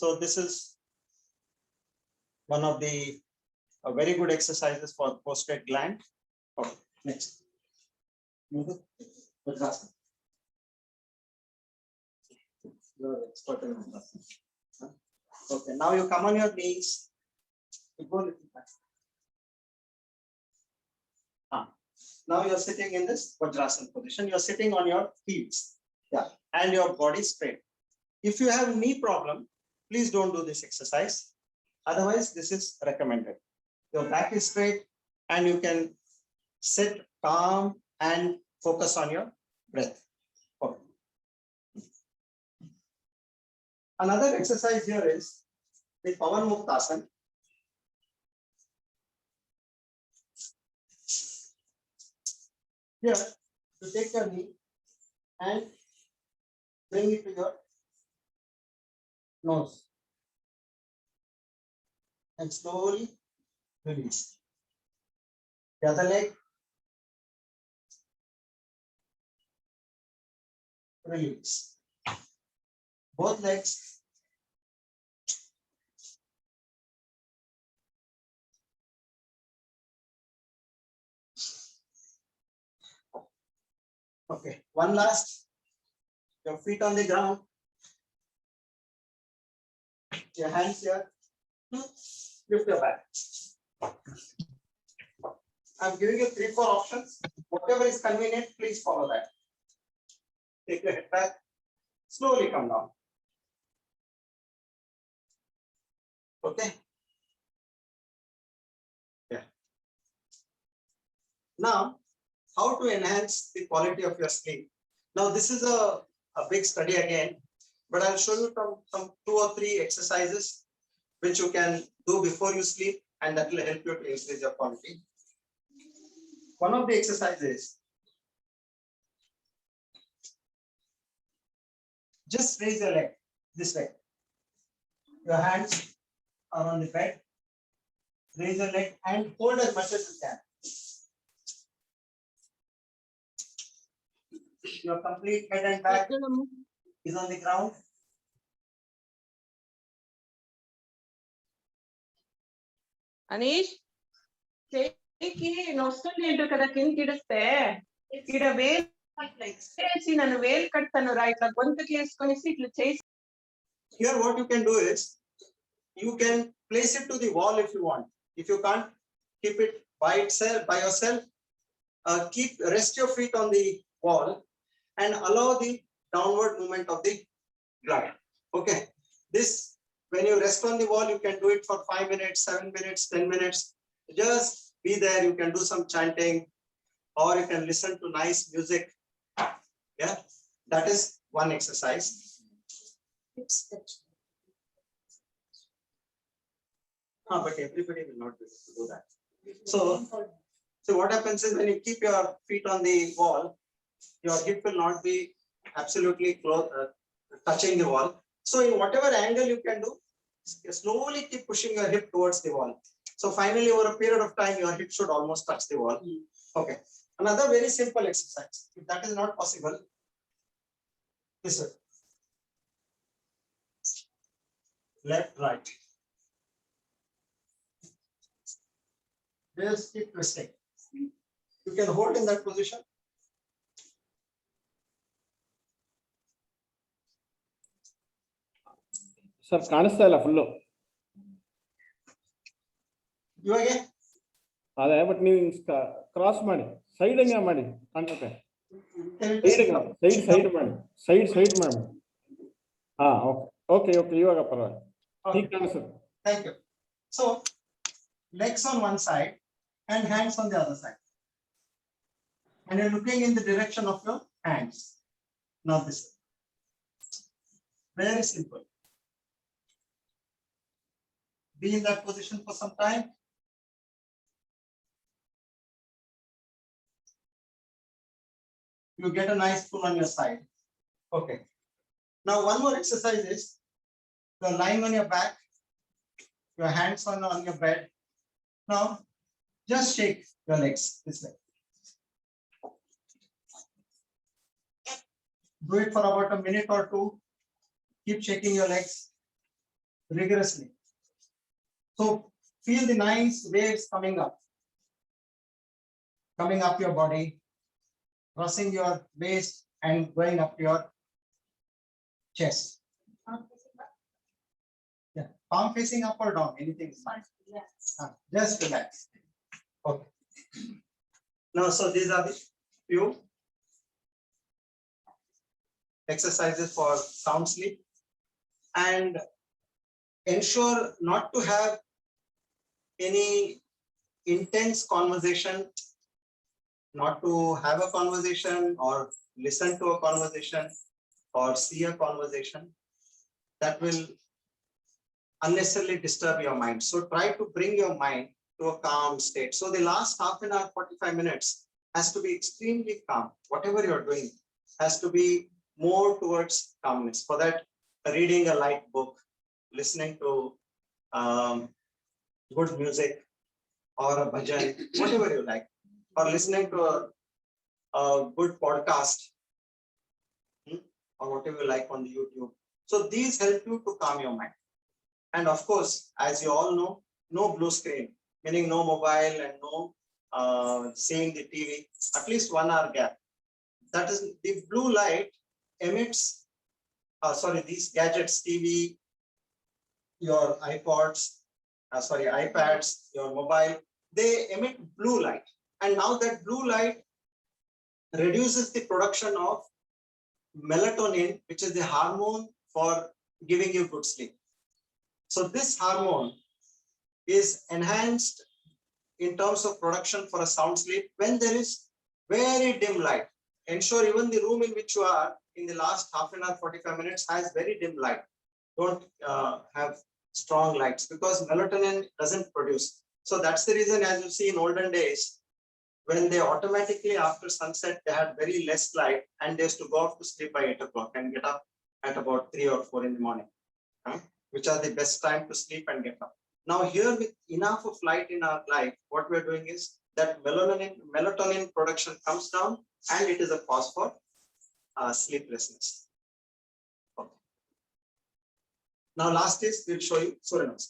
So this is one of the very good exercises for prostate gland. Okay, next. You're expert in Vajrasana. Okay, now you come on your knees. You go little back. Now you're sitting in this Vajrasana position. You're sitting on your heels, yeah, and your body straight. If you have knee problem, please don't do this exercise. Otherwise, this is recommended. Your back is straight and you can sit calm and focus on your breath. Okay. Another exercise here is the Pavan Muktasana. Here, you take your knee and bring it to your nose and slowly release. The other leg, release. Both legs. Okay, one last. Your feet on the ground. Your hands here. Lift your back. I'm giving you 3-4 options. Whatever is convenient, please follow that. Take your head back. Slowly come down. Okay. Yeah. Now, how to enhance the quality of your sleep? Now, this is a big study again, but I'll show you some 2 or 3 exercises which you can do before you sleep, and that will help you to increase your quality. One of the exercises, just raise your leg this way. Your hands are on the bed. Raise your leg and hold as much as you can. Your complete head and back is on the ground. Anish, చెయ్యికి నొస్తుంది ఏంటో కదా కిందకి ఇడిస్తే ఈడ వేసి నన్ను వేలు కడతాను రా ఇట్లా గొంతుకి వేసుకొనేసి ఇట్లా చేసి. Here what you can do is, you can place it to the wall if you want. If you can't keep it by yourself, rest your feet on the wall and allow the downward movement of the blood. Okay, this, when you rest on the wall, you can do it for 5 minutes, 7 minutes, 10 minutes. Just be there. You can do some chanting, or you can listen to nice music. Yeah, that is one exercise. But everybody will not be able to do that. So what happens is, when you keep your feet on the wall, your hip will not be absolutely close, touching the wall. So in whatever angle you can do, slowly keep pushing your hip towards the wall. So finally, over a period of time, your hip should almost touch the wall. Okay. Another very simple exercise. If that is not possible, this way. Left, right. Just keep twisting. You can hold in that position. Sir ಕಾಣಿಸ್ತಾ ಇಲ್ಲ full. ಇವಾಗ ಅದೇ but ನೀವು cross ಮಾಡಿ side ಹಂಗೆ ಮಾಡಿ ಕಾಣಿಸುತ್ತೆ. Side ಮಾಡಿ ಸೈಡ್ ಮಾಡಿ. ಹಾ ಓಕೆ ಇವಾಗ ಪರವಾಗಿಲ್ಲ ಈಗ ಕಾಣಿಸುತ್ತೆ. Thank you. So legs on one side and hands on the other side. And you're looking in the direction of your hands, not this way. Very simple. Be in that position for some time. You get a nice pull on your side. Okay. Now one more exercise is you're lying on your back, your hands on your bed. Now just shake your legs this way. Do it for about a minute or two. Keep shaking your legs rigorously. So feel the nice waves coming up your body, crossing your waist and going up your chest. Yeah, palm facing up or down, anything is fine. Yes. Just relax. Okay. Now, so these are the few exercises for sound sleep, and ensure not to have any intense conversation, not to have a conversation or listen to a conversation or see a conversation that will unnecessarily disturb your mind. So try to bring your mind to a calm state. So the last half an hour, 45 minutes has to be extremely calm. Whatever you're doing has to be more towards calmness. For that, reading a light book, listening to good music or a bhajan, whatever you like, or listening to a good podcast, or whatever you like on the YouTube. So these help you to calm your mind. And of course, as you all know, no blue screen, meaning no mobile and no seeing the TV, at least 1 hour gap. That is, the blue light emits, these gadgets, TV, your iPods, iPads, your mobile, they emit blue light. And now that blue light reduces the production of melatonin, which is the hormone for giving you good sleep. So this hormone is enhanced in terms of production for a sound sleep when there is very dim light. Ensure even the room in which you are in the last half an hour, 45 minutes has very dim light. Don't have strong lights because melatonin doesn't produce. So that's the reason, as you see in olden days, when they automatically after sunset, they had very less light and they used to go off to sleep by 8 o'clock and get up at about 3 or 4 in the morning, which are the best time to sleep and get up. Now here, with enough of light in our life, what we're doing is that melatonin production comes down and it is a cause for sleeplessness. Okay. Now last is, we'll show you Srinivaas.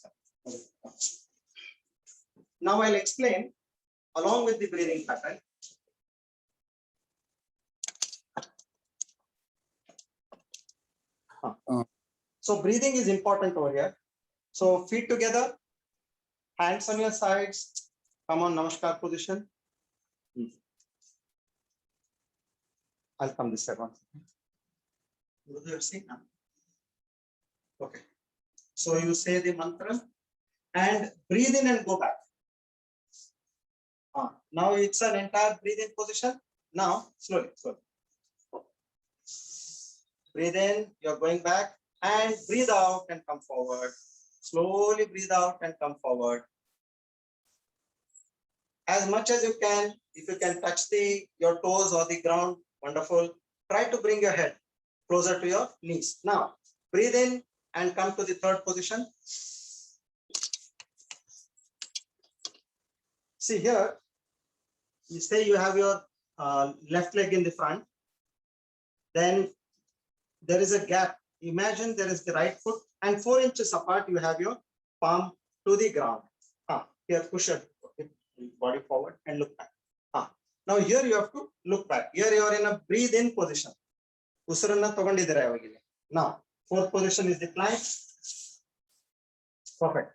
Now I'll explain along with the breathing pattern. So breathing is important over here. So feet together, hands on your sides, come on Namaskar position. I'll come this one. You see now. Okay. So you say the mantra and breathe in and go back. Now it's an entire breathing position. Now slowly. Breathe in, you're going back, and breathe out and come forward. Slowly breathe out and come forward. As much as you can, if you can touch your toes or the ground, wonderful. Try to bring your head closer to your knees. Now breathe in and come to the third position. See here, you say you have your left leg in the front, then there is a gap. Imagine there is the right foot and 4 inches apart you have your palm to the ground. Here push your body forward and look back. Now here you have to look back. Here you are in a breathe in position. Now fourth position is the plank. Perfect.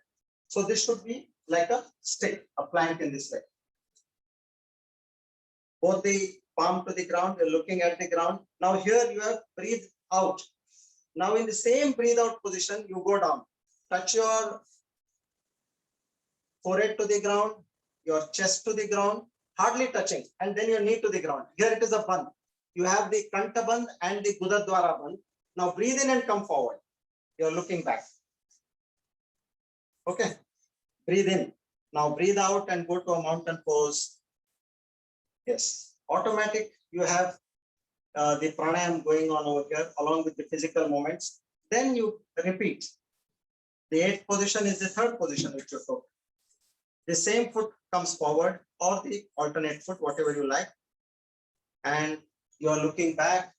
So this should be like a stick, a plank in this way. Both the palm to the ground, you're looking at the ground. Now here you have breathe out. Now in the same breathe out position, you go down. Touch your forehead to the ground, your chest to the ground, hardly touching, and then your knee to the ground. Here it is a bandh. You have the Kanta bandh and the Gudadwara bandh. Now breathe in and come forward. You're looking back. Okay. Breathe in. Now breathe out and go to a mountain pose. Yes. Automatic. You have the pranayam going on over here along with the physical movements. Then you repeat. The eighth position is the third position which you took. The same foot comes forward or the alternate foot, whatever you like. And you are looking back.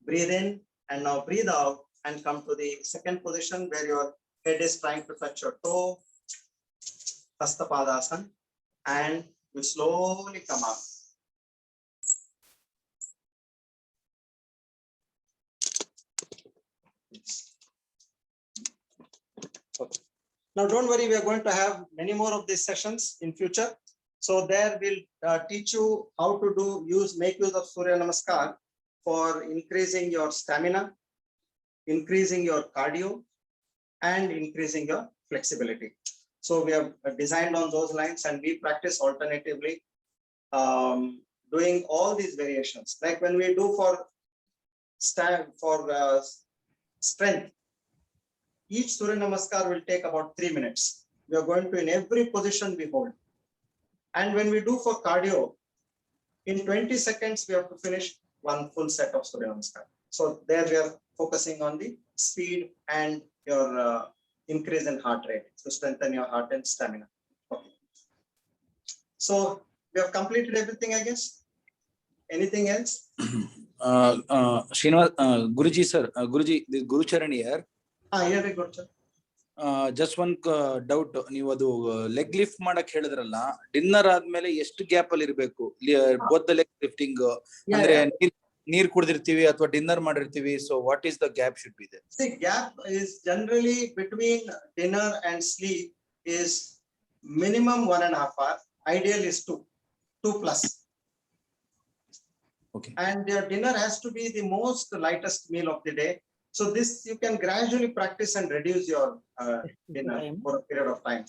Breathe in and now breathe out and come to the second position where your head is trying to touch your toe. Hastapadasana. And you slowly come up. Okay. Now, don't worry, we are going to have many more of these sessions in future. So there we'll teach you how to make use of Surya Namaskar for increasing your stamina, increasing your cardio, and increasing your flexibility. So we have designed on those lines and we practice alternatively, doing all these variations. Like when we do for strength, each Surya Namaskar will take about 3 minutes. We are going to, in every position we hold. And when we do for cardio, in 20 seconds, we have to finish one full set of Surya Namaskar. So there we are focusing on the speed and your increase in heart rate to strengthen your heart and stamina. Okay. So we have completed everything, I guess. Anything else? Srinivas, Guruji sir, Guruji, this Guru Charan here. Here we go, sir. Just one doubt, ನೀವು ಅದು leg lift ಮಾಡಕ್ ಹೇಳಿದ್ರಲ್ಲ, dinner ಆದ್ಮೇಲೆ ಎಷ್ಟು gap ಅಲ್ಲಿ ಇರಬೇಕು both the leg lifting? ಅಂದ್ರೆ ನೀರ್ ಕುಡಿದಿರ್ತೀವಿ ಅಥವಾ ಡಿನ್ನರ್ ಮಾಡಿರ್ತೀವಿ, so what is the gap should be there? The gap is generally between dinner and sleep is minimum 1.5 hours. Ideal is 2+ Okay. And your dinner has to be the most lightest meal of the day. So this you can gradually practice and reduce your dinner for a period of time.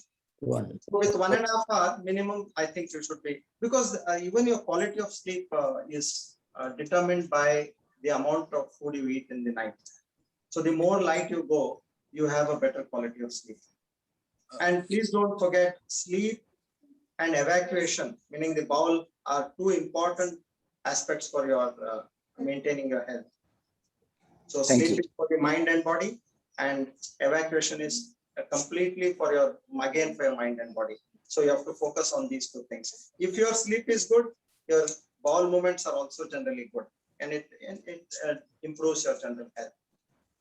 So with 1.5 hours minimum, I think you should be, because even your quality of sleep is determined by the amount of food you eat in the night. So the more light you go, you have a better quality of sleep. And please don't forget, sleep and evacuation, meaning the bowel, are two important aspects for your maintaining your health. So sleep is for the mind and body, and evacuation is completely for your mind and body. So you have to focus on these two things. If your sleep is good, your bowel movements are also generally good, and it improves your general health.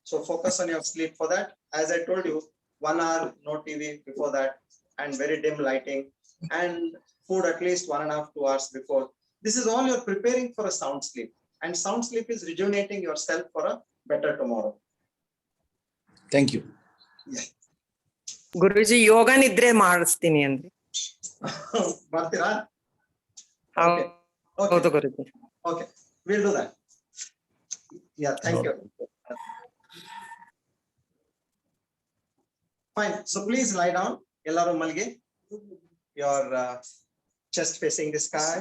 So focus on your sleep for that. As I told you, 1 hour no TV before that, and very dim lighting, and food at least 1.5 to 2 hours before. This is all you're preparing for a sound sleep, and sound sleep is rejuvenating yourself for a better tomorrow. Thank you. Yeah. ಗುರುಜಿ ಯೋಗ ನಿದ್ರೆ ಮಾಡಿಸ್ತೀನಿ ಅಂದ್ರೆ ಬರ್ತೀರಾ? ಹೌದು ಗುರುಜಿ. Okay, we'll do that. Yeah, thank you. Fine. So please lie down. Ellaru malgi. Your chest facing the sky.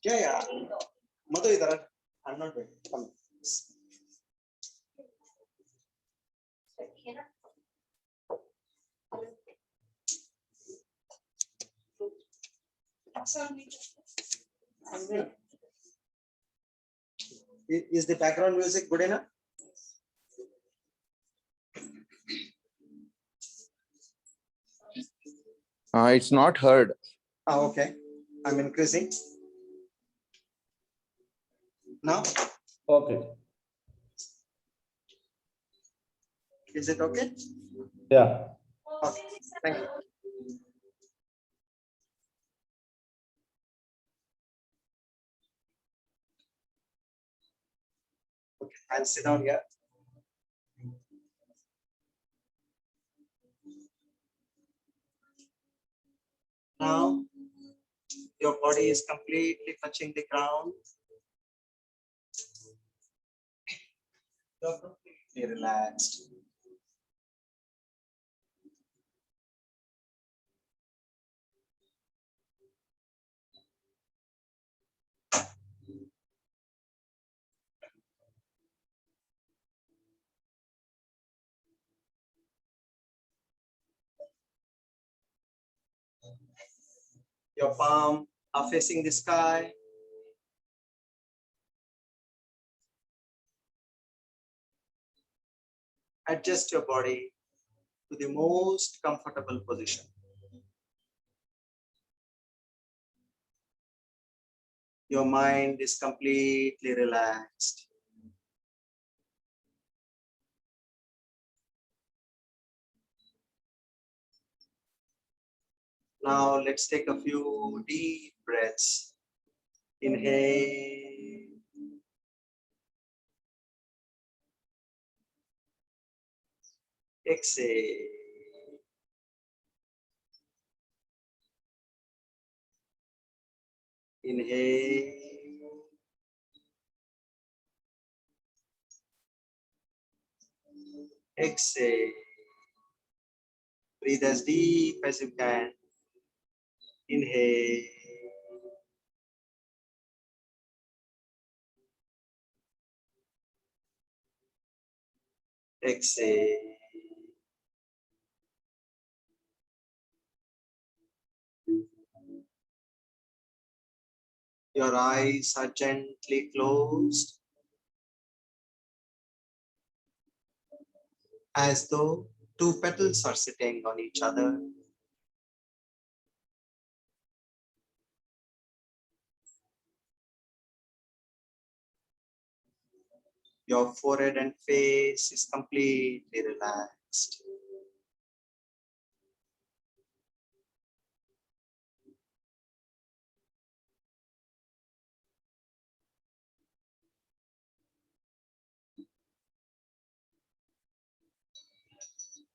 Yeah. Madhu idara. I'm not going. Come. Is the background music good enough? It's not heard. Okay. I'm increasing. Now, Okay. is it okay? Yeah. Okay, thank you. Okay, I'll sit down here. Now, your body is completely touching the ground. You're completely relaxed. Your palms are facing the sky. Adjust your body to the most comfortable position. Your mind is completely relaxed. Now let's take a few deep breaths. Inhale. Exhale. Inhale. Exhale. Breathe as deep as you can. Inhale. Exhale. Your eyes are gently closed as though two petals are sitting on each other. Your forehead and face is completely relaxed.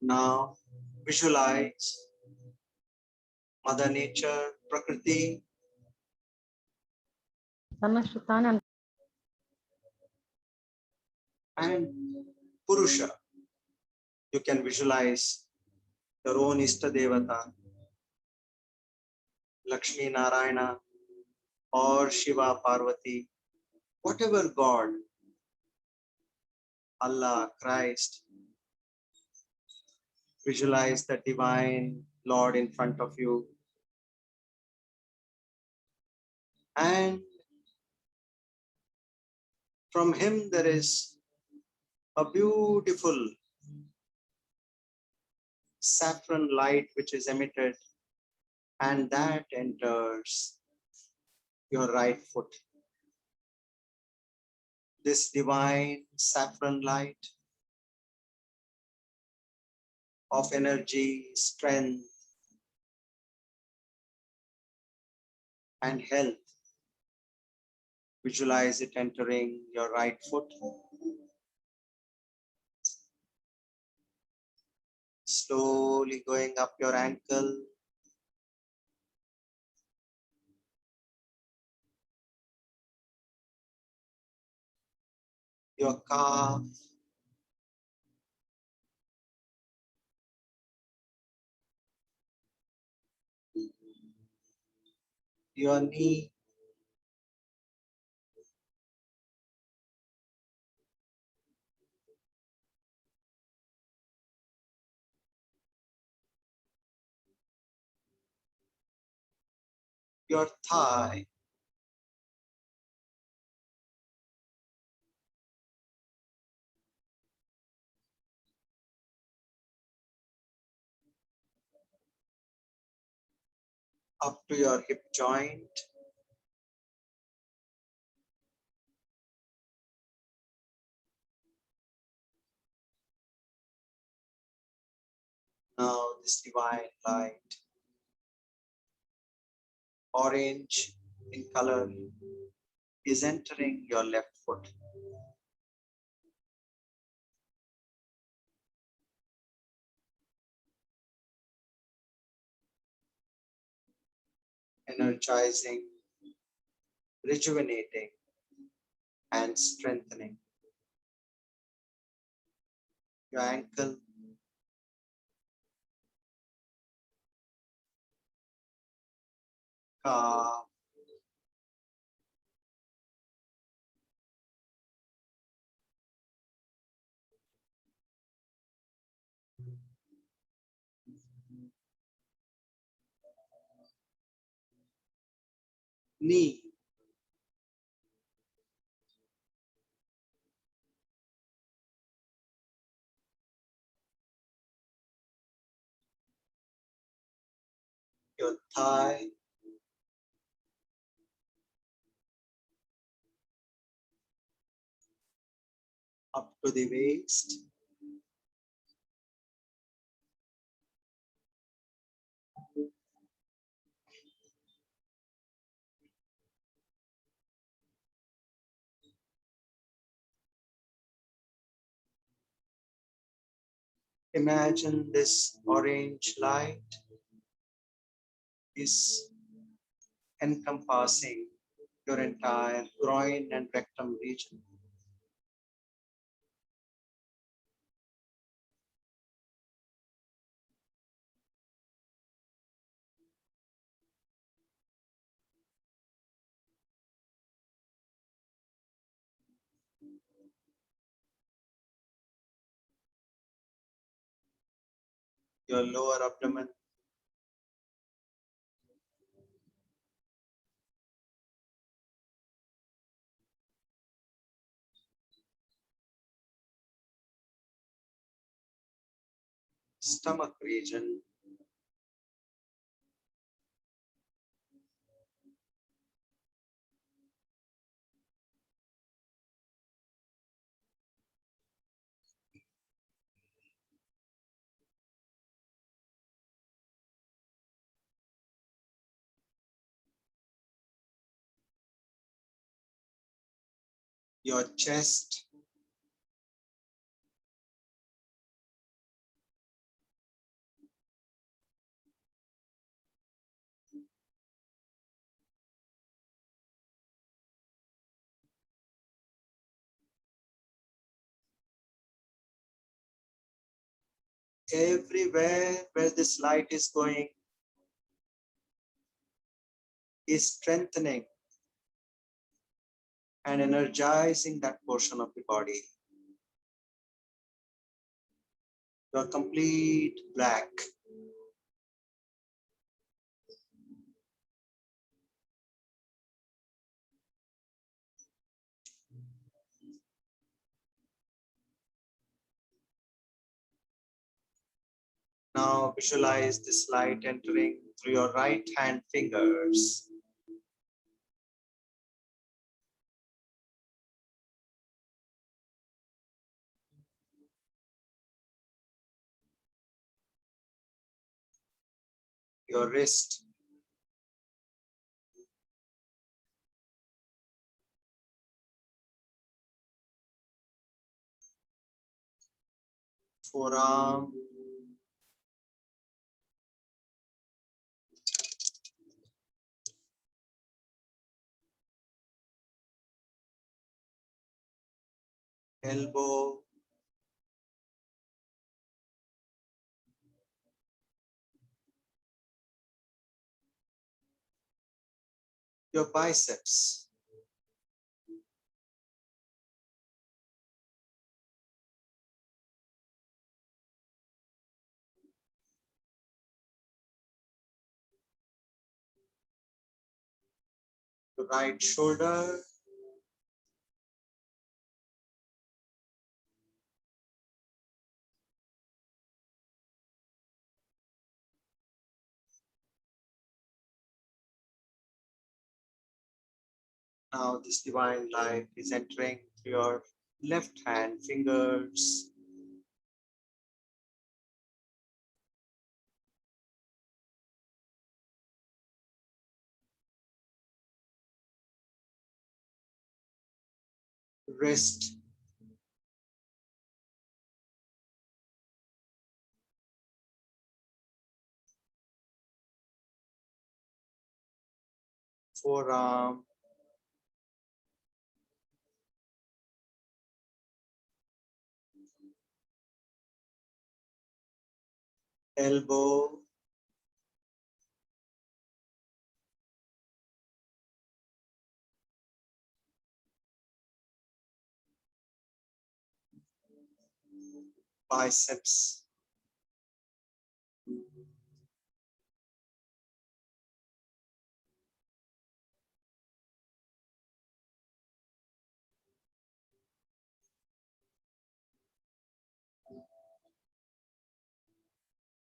Now visualize Mother Nature, Prakriti, and Purusha. You can visualize your own Ishta Devata, Lakshmi Narayana, or Shiva Parvati, whatever God, Allah, Christ. Visualize the divine Lord in front of you. And from him there is a beautiful saffron light which is emitted, and that enters your right foot. This divine saffron light of energy, strength, and health. Visualize it entering your right foot. Slowly going up your ankle. Your calf. Your knee. Your thigh. Up to your hip joint. Now this divine light, orange in color, is entering your left foot. Energizing, rejuvenating, and strengthening your ankle, calf, knee, your thigh, up to the waist, imagine this orange light is encompassing your entire groin and rectum region. Your lower abdomen, stomach region, your chest, everywhere where this light is going is strengthening and energizing that portion of the body. Your complete black. Now visualize this light entering through your right hand fingers. Your wrist, forearm, elbow, your biceps, your right shoulder, now this divine light is entering through your left hand fingers, wrist, forearm, elbow, biceps,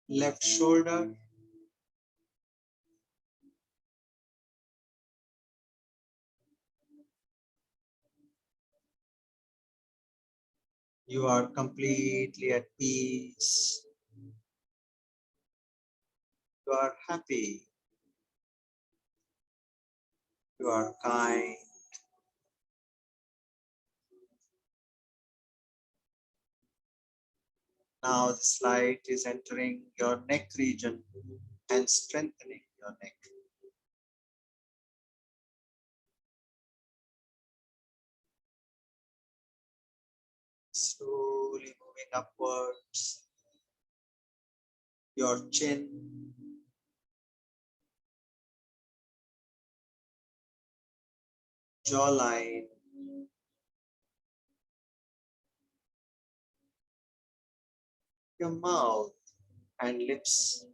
left shoulder, you are completely at peace, you are happy, you are kind. Now this light is entering your neck region and strengthening your neck. Slowly moving upwards, your chin, jawline, your mouth and lips,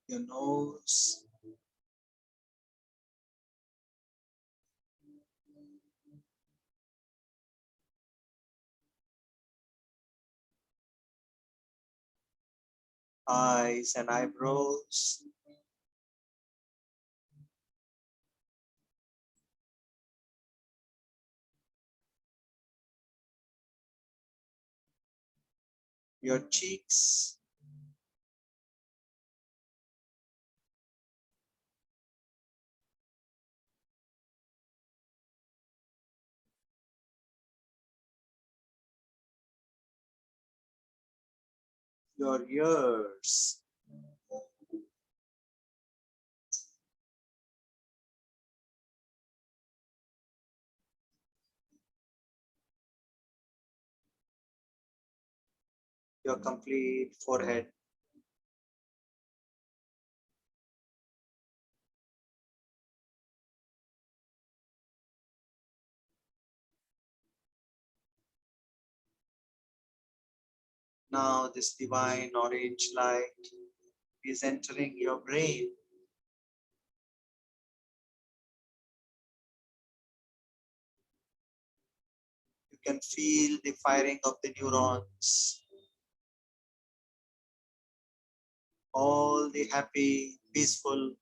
your nose, eyes and eyebrows, your cheeks, your ears, your complete forehead, now this divine orange light is entering your brain. You can feel the firing of the neurons, all the happy, peaceful,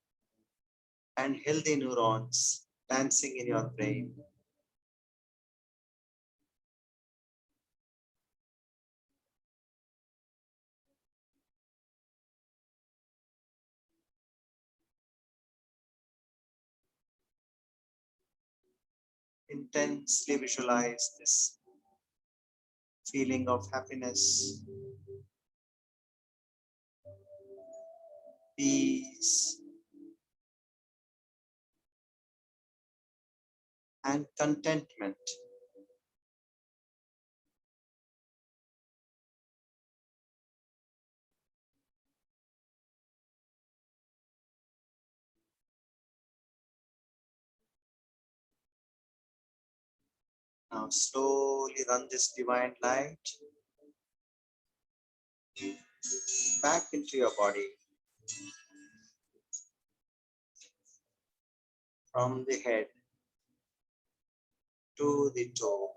and healthy neurons dancing in your brain. Intensely visualize this feeling of happiness, peace, and contentment. Now slowly run this divine light back into your body, from the head to the toe.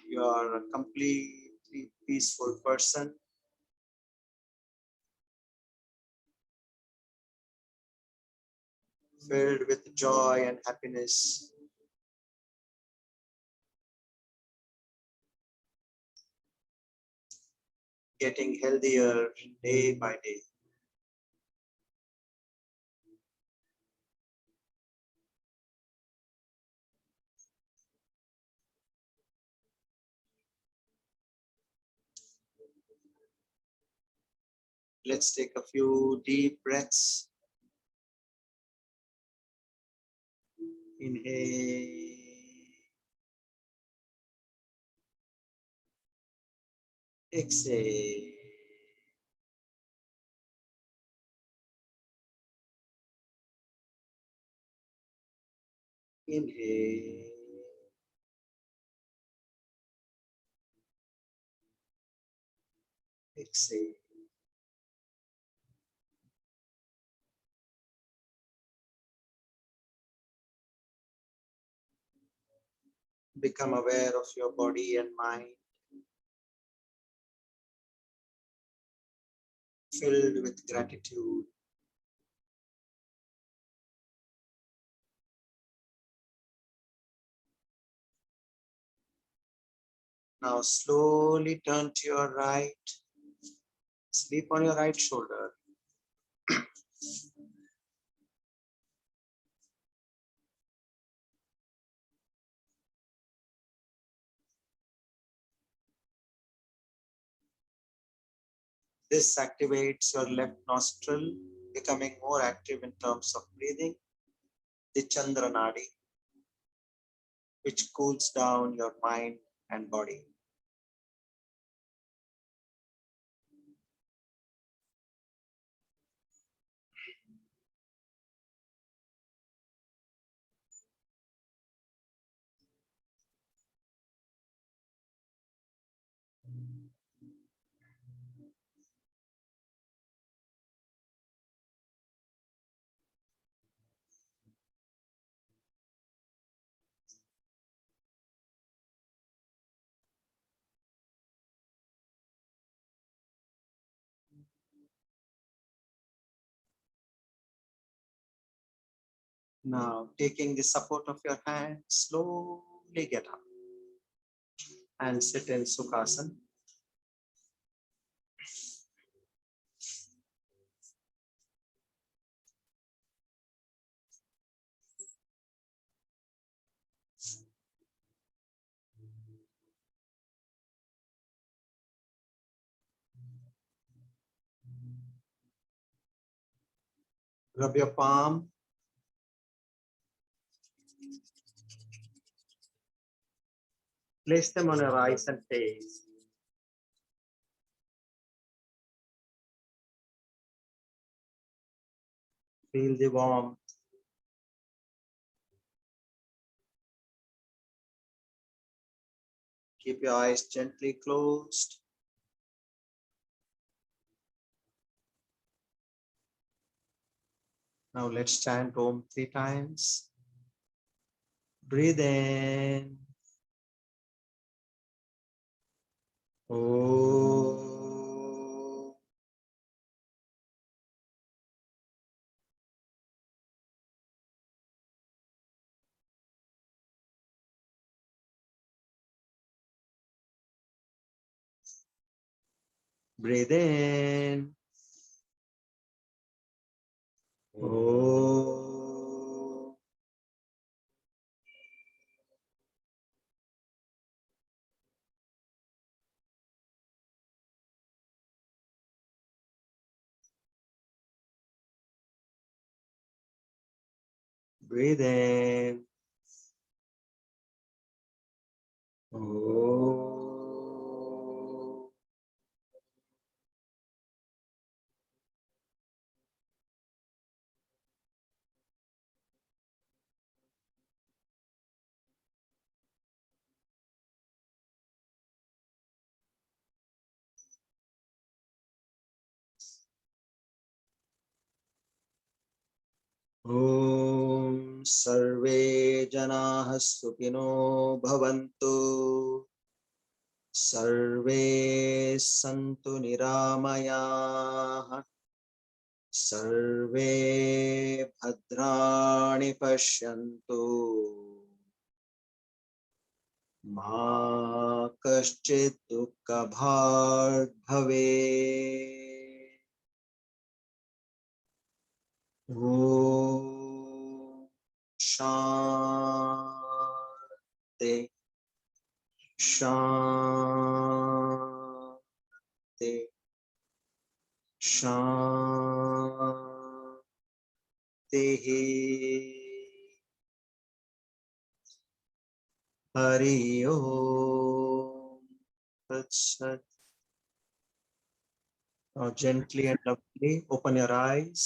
You are complete peaceful person. Filled with joy and happiness. Getting healthier day by day. Let's take a few deep breaths. Inhale. Exhale. Inhale. Exhale. Become aware of your body and mind, filled with gratitude. Now slowly turn to your right. Sleep on your right shoulder. This activates your left nostril, becoming more active in terms of breathing. The Chandra Nadi, which cools down your mind and body. Now, taking the support of your hand, slowly get up and sit in Sukhasana. Rub your palm. Place them on your eyes and face. Feel the warmth. Keep your eyes gently closed. Now let's chant Om 3 times. Breathe in. Om. Breathe in. Om. Breathe in. Om. Om Sarve Janaah Sukhino Bhavantu. सर्वे सन्तु निरामयाः, सर्वे भद्राणि पश्यन्तु, मा कश्चित् दुःखभाग् भवेत्। ॐ शान्ति शान्ति शान्तिः। हरि ओम तत्सत्। Now gently and lovingly open your eyes.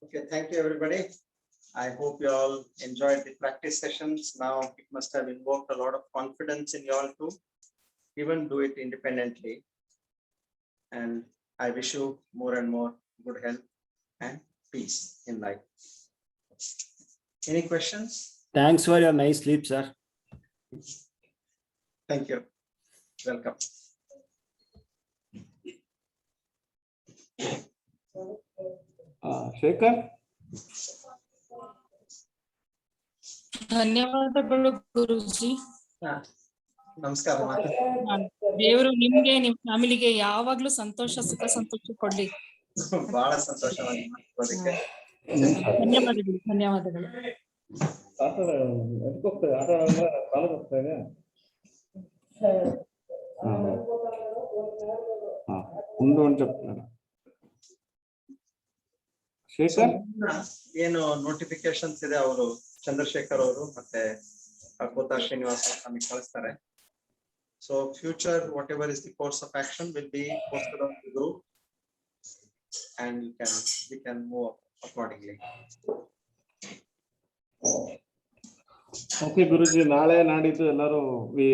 Okay, thank you everybody. I hope you all enjoyed the practice sessions. Now it must have invoked a lot of confidence in you all to even do it independently. And I wish you more and more good health and peace in life. Any questions? Thanks for your nice sleep, sir. Thank you. Welcome. Shekhar? ಧನ್ಯವಾದಗಳು ಗುರುಜಿ. ನಮಸ್ಕಾರ. ದೇವರು ನಿಮ್ಗೆ ನಿಮ್ ಫ್ಯಾಮಿಲಿಗೆ ಯಾವಾಗ್ಲೂ ಸಂತೋಷ ಸುಖ ಸಂತೋಷ ಕೊಡ್ಲಿ. ಬಹಳ ಸಂತೋಷವಾಗಿ ಧನ್ಯವಾದಗಳು ಧನ್ಯವಾದಗಳು. ಶೇಖರ್ ಏನು ನೋಟಿಫಿಕೇಶನ್ಸ್ ಇದೆ ಅವರು ಚಂದ್ರಶೇಖರ್ ಅವರು ಮತ್ತೆ ಕೋತಾ ಶ್ರೀನಿವಾಸ್ ನಮಗೆ ಕಳಿಸ್ತಾರೆ. So future whatever is the course of action will be posted on the group and we can move accordingly. Okay, Guruji, ನಾಳೆ ನಾಡಿದ್ದು ಎಲ್ಲರೂ we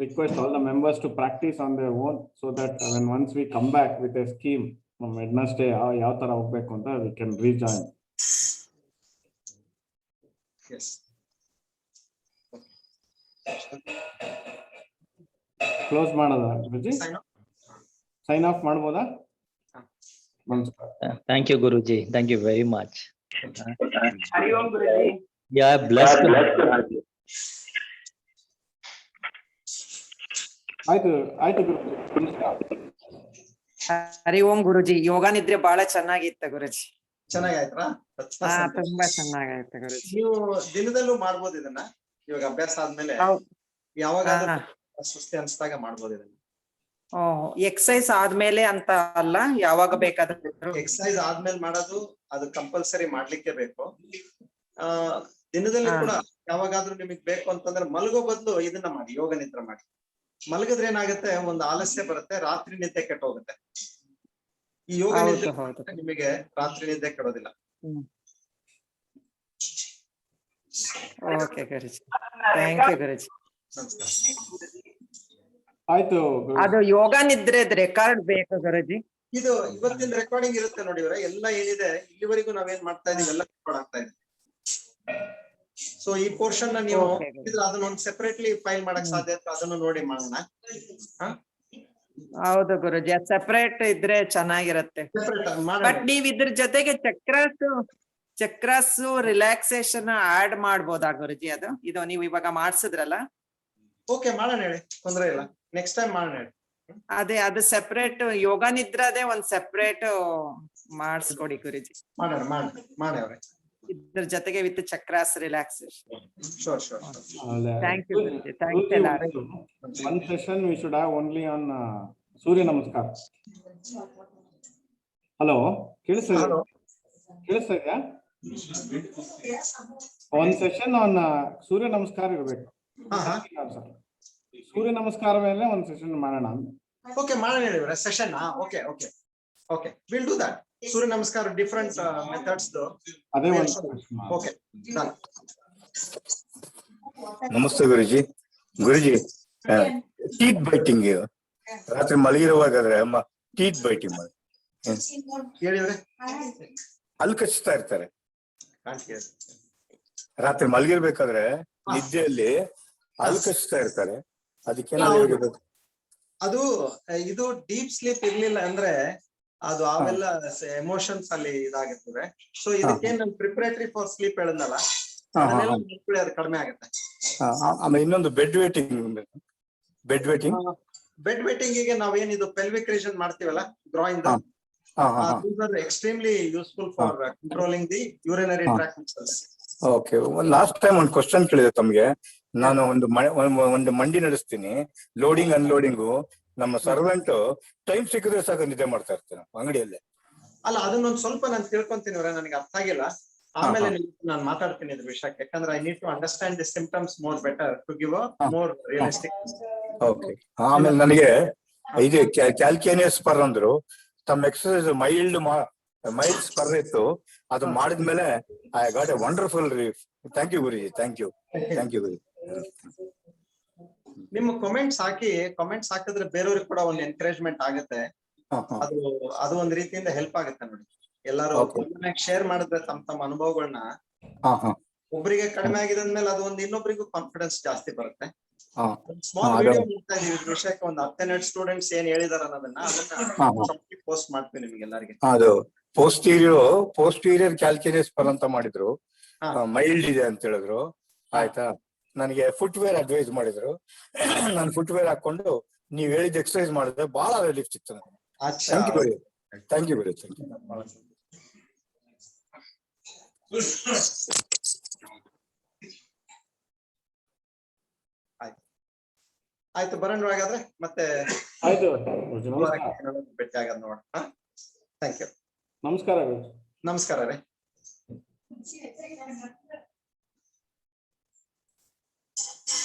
request all the members to practice on their own so that when once we come back with a scheme from Wednesday ಯಾವ ತರ ಹೋಗ್ಬೇಕು ಅಂತ we can rejoin. Yes. Close ಮಾಡೋದಾ ಗುರುಜಿ? Sign of ಮಾಡ್ಬೋದಾ? Thank you, Guruji. Thank you very much. Hari Om Guruji. Yeah, blessed. ಆಯ್ತು ಆಯ್ತು ಗುರುಜಿ. ಹರಿ ಓಂ ಗುರುಜಿ. ಯೋಗ ನಿದ್ರೆ ಬಹಳ ಚೆನ್ನಾಗಿತ್ತ ಗುರುಜಿ. ಚೆನ್ನಾಗಾಯ್ತಾ? ತುಂಬಾ ಚೆನ್ನಾಗಾಯ್ತು ಗುರುಜಿ. ನೀವು ದಿನದಲ್ಲೂ ಮಾಡ್ಬೋದು ಇದನ್ನ. ಇವಾಗ ಅಭ್ಯಾಸ ಆದ್ಮೇಲೆ ಯಾವಾಗಾದ್ರೂ ಸುಸ್ತಿ ಅನ್ಸ್ದಾಗ ಮಾಡ್ಬೋದು ಇದನ್ನ. ಎಕ್ಸಸೈಸ್ ಆದ್ಮೇಲೆ ಅಂತ ಅಲ್ಲ, ಯಾವಾಗ ಬೇಕಾದ್ರೂ. ಎಕ್ಸಸೈಸ್ ಆದ್ಮೇಲೆ ಮಾಡೋದು ಅದು ಕಂಪಲ್ಸರಿ ಮಾಡ್ಲಿಕ್ಕೆ ಬೇಕು. ದಿನದಲ್ಲಿ ಕೂಡ ಯಾವಾಗಾದ್ರೂ ನಿಮಗ್ ಬೇಕು ಅಂತಂದ್ರೆ ಮಲಗೋ ಬದಲು ಇದನ್ನ ಮಾಡಿ, ಯೋಗ ನಿದ್ರೆ ಮಾಡಿ. ಮಲಗಿದ್ರೆ ಏನಾಗುತ್ತೆ, ಒಂದು ಆಲಸ್ಯ ಬರುತ್ತೆ, ರಾತ್ರಿ ನಿದ್ದೆ ಕೆಟ್ಟ ಹೋಗುತ್ತೆ. ಈ ಯೋಗ ನಿದ್ರೆ ನಿಮಗೆ ರಾತ್ರಿ ನಿದ್ದೆ ಕೆಡೋದಿಲ್ಲ. ಓಕೆ ಗುರುಜಿ, ಥ್ಯಾಂಕ್ ಯು ಗುರುಜಿ. ಆಯ್ತು. ಅದು ಯೋಗ ನಿದ್ರೆ ರೆಕಾರ್ಡ್ ಬೇಕು ಗುರುಜಿ. ಇದು ಇವತ್ತಿನ ರೆಕಾರ್ಡಿಂಗ್ ಇರುತ್ತೆ ನೋಡಿ ಇವರ ಎಲ್ಲ ಏನಿದೆ ಇಲ್ಲಿವರೆಗೂ ನಾವೇನ್ ಮಾಡ್ತಾ ಇದೀವಿ ಎಲ್ಲ ರೆಕಾರ್ಡ್ ಆಗ್ತಾ ಇದೆ. ಸೊ ಈ ಪೋರ್ಷನ್ ನ ನೀವು ಅದನ್ನ ಒಂದು ಸೆಪರೇಟ್ಲಿ ಫೈಲ್ ಮಾಡಕ್ ಸಾಧ್ಯ ಇತ್ತು, ಅದನ್ನು ನೋಡಿ ಮಾಡೋಣ. ಹೌದು ಗುರುಜಿ, ಸೆಪರೇಟ್ ಇದ್ರೆ ಚೆನ್ನಾಗಿರುತ್ತೆ. ಬಟ್ ನೀವ್ ಇದ್ರ ಜೊತೆಗೆ ಚಕ್ರಾಸ್ ರಿಲ್ಯಾಕ್ಸೇಷನ್ ಆಡ್ ಮಾಡ್ಬೋದಾ ಗುರುಜಿ? ಇದು ನೀವು ಇವಾಗ ಮಾಡ್ಸಿದ್ರಲ್ಲ. ಓಕೆ, ಮಾಡೋಣ ಹೇಳಿ, ತೊಂದ್ರೆ ಇಲ್ಲ. ನೆಕ್ಸ್ಟ್ ಟೈಮ್ ಮಾಡೋಣ ಹೇಳಿ. ಅದೇ ಅದು ಸೆಪರೇಟ್ ಯೋಗ ನಿದ್ರದೇ ಒಂದ್ ಸೆಪರೇಟ್ ಮಾಡಿಸ್ಕೊಡಿ ಗುರುಜಿ. ಮಾಡೋಣ ಅವ್ರೆ. ಇದ್ರ ಜೊತೆಗೆ with chakras relaxation. Sure. Thank you Guruji, thanks ಎಲ್ಲ. One session we should have only on Surya Namaskar. Hello, ಕೇಳಿಸ್ತಾ ಇದೆಯಾ? ಒಂದ್ ಸೆಷನ್ ಆನ್ ಸೂರ್ಯ ನಮಸ್ಕಾರ ಇರ್ಬೇಕು. ಸೂರ್ಯ ನಮಸ್ಕಾರ ಮೇಲೆ ಒಂದ್ ಸೆಷನ್ ಮಾಡೋಣ. ಓಕೆ, ಮಾಡೋಣ ಹೇಳಿವ್ರೆ session. Okay will do that. Surya Namaskar different methods ಅದೇ ಓಕೆ ಡನ್. ನಮಸ್ತೆ ಗುರುಜಿ. ಗುರುಜಿ, ಟೀತ್ ಬೈಟಿಂಗ್ ರಾತ್ರಿ ಮಲಗಿರುವಾಗಾದ್ರೆ ಟೀತ್ ಬೈಟಿಂಗ್ ಮಾಡಿ ಹೇಳಿದ್ರೆ ಅಲ್ಲಿ ಕಚ್ತಾ ಇರ್ತಾರೆ. ರಾತ್ರಿ ಮಲಗಿರ್ಬೇಕಾದ್ರೆ ನಿದ್ದೆಯಲ್ಲಿ ಅಲ್ಲಿ ಕಚ್ತಾ ಇರ್ತಾರೆ. ಅದಕ್ಕೇನಾದ್ರು ಹೇಳಿರ್ಬೇಕು. ಅದು ಇದು ಡೀಪ್ ಸ್ಲೀಪ್ ಇರ್ಲಿಲ್ಲ ಅಂದ್ರೆ ಅದು ಅವೆಲ್ಲ ಎಮೋಷನ್ಸ್ ಅಲ್ಲಿ ಇದಾಗಿರ್ತದೆ. ಸೊ ಇದಕ್ಕೇನು ಪ್ರಿಪರೇಟರಿ ಫಾರ್ ಸ್ಲೀಪ್ ಹೇಳಿದ್ನಲ್ಲ, ಅದನ್ನೆಲ್ಲ ಮಾಡ್ಕೊಳ್ಳಿ, ಅದು ಕಡಿಮೆ ಆಗುತ್ತೆ. ಆಮೇಲೆ ಇನ್ನೊಂದು ಬೆಡ್ ವೇಟಿಂಗ್ ಬೆಡ್ ವೇಟಿಂಗಿಗೆ ನಾವೇನಿದು ಪೆಲ್ವಿಕ್ ರೀಜನ್ ಮಾಡ್ತೀವಲ್ಲ ಗ್ರಾಯಿಂಗ್, extremely useful for controlling the urinary tract muscles. Okay, last time ಒಂದು ಕ್ವಶನ್ ಕೇಳಿದೆ ತಮ್ಗೆ. ನಾನು ಒಂದು ಮಂಡಿ ನಡೆಸ್ತೀನಿ, ಲೋಡಿಂಗ್ ಅನ್ಲೋಡಿಂಗು. ನಮ್ಮ ಸರ್ವೆಂಟ್ ಟೈಮ್ ಸಿಕ್ಕಿದ್ರೆ ಸಾಕು ನಿದ್ದೆ ಮಾಡ್ತಾ ಇರ್ತಾರೆ ಅಂಗಡಿಯಲ್ಲಿ. ಅಲ್ಲ, ಅದನ್ನೊಂದು ಸ್ವಲ್ಪ ನಾನು ತಿಳ್ಕೊಂತೀನಿ, ನನಗೆ ಅರ್ಥ ಆಗಿಲ್ಲ. ಆಮೇಲೆ ನಾನು ಮಾತಾಡ್ತೀನಿ ಇದ್ರ ವಿಷಯಕ್ಕೆ, ಯಾಕಂದ್ರೆ I need to understand the symptoms more better to give a more realistic. Okay, ಆಮೇಲೆ ನನಗೆ ಇದು ಕ್ಯಾಲ್ಕೇನಿಯಸ್ ಸ್ಪರ್ ಅಂದ್ರು. ತಮ್ಮ ಎಕ್ಸರ್ಸೈಸ್ ಮೈಲ್ಡ್ ಸ್ಪರ್ ಇತ್ತು, ಅದು ಮಾಡಿದ್ಮೇಲೆ I got a wonderful relief. Thank you guruji, thank you guruji. ನಿಮ್ಮ ಕಾಮೆಂಟ್ಸ್ ಹಾಕಿದ್ರೆ ಬೇರೆಯವ್ರಿಗೆ ಕೂಡ ಒಂದು ಎನ್ಕರೇಜ್ಮೆಂಟ್ ಆಗುತ್ತೆ. ಅದು ಒಂದು ರೀತಿಯಿಂದ ಹೆಲ್ಪ್ ಆಗುತ್ತೆ ನೋಡಿ. ಎಲ್ಲರೂ ಶೇರ್ ಮಾಡಿದ್ರೆ ತಮ್ಮ ಅನುಭವಗಳನ್ನ, ಒಬ್ಬರಿಗೆ ಕಡಿಮೆ ಆಗಿದೆ ಅಂದ್ಮೇಲೆ ಅದು ಒಂದು ಇನ್ನೊಬ್ಬರಿಗೂ ಕಾನ್ಫಿಡೆನ್ಸ್ ಜಾಸ್ತಿ ಬರುತ್ತೆ. ಸ್ಮಾಲ್ ವಿಡಿಯೋ ಮಾಡ್ತಾ ಇದೀವಿ ಇದ್ರ ವಿಷಯಕ್ಕೆ, ಒಂದು 10 ಸ್ಟೂಡೆಂಟ್ಸ್ ಏನ್ ಹೇಳಿದಾರೆ ಅದನ್ನ ಪೋಸ್ಟ್ ಮಾಡ್ತೀನಿ ನಿಮ್ಗೆಲ್ಲರಿಗೆ. ಅದು ಪೋಸ್ಟೀರಿಯರ್ ಕ್ಯಾಲ್ಕೇನಿಯಸ್ ಸ್ಪರ್ ಅಂತ ಮಾಡಿದ್ರು, ಮೈಲ್ಡ್ ಇದೆ ಅಂತ ಹೇಳಿದ್ರು. ಆಯ್ತಾ, ನನಗೆ ಫುಟ್ವೇರ್ ಅಡ್ವೈಸ್ ಮಾಡಿದ್ರು. ನಾನು ಫುಟ್ವೇರ್ ಹಾಕೊಂಡು ನೀವ್ ಹೇಳಿದ ಎಕ್ಸರ್ಸೈಸ್ ಮಾಡಿದ್ರೆ ಬಹಳ ರಿಲೀಫ್ ಸಿಕ್ತು ನನಗೆ. ಥ್ಯಾಂಕ್ ಯು ವೆರಿ ಆಯ್ತು, ಬರೋಣ ಹಾಗಾದ್ರೆ ಮತ್ತೆ. ಆಯ್ತು, ಭೇಟಿ ಆಗೋದು ನೋಡ. Thank you. ನಮಸ್ಕಾರ. ನಮಸ್ಕಾರ ರೀ.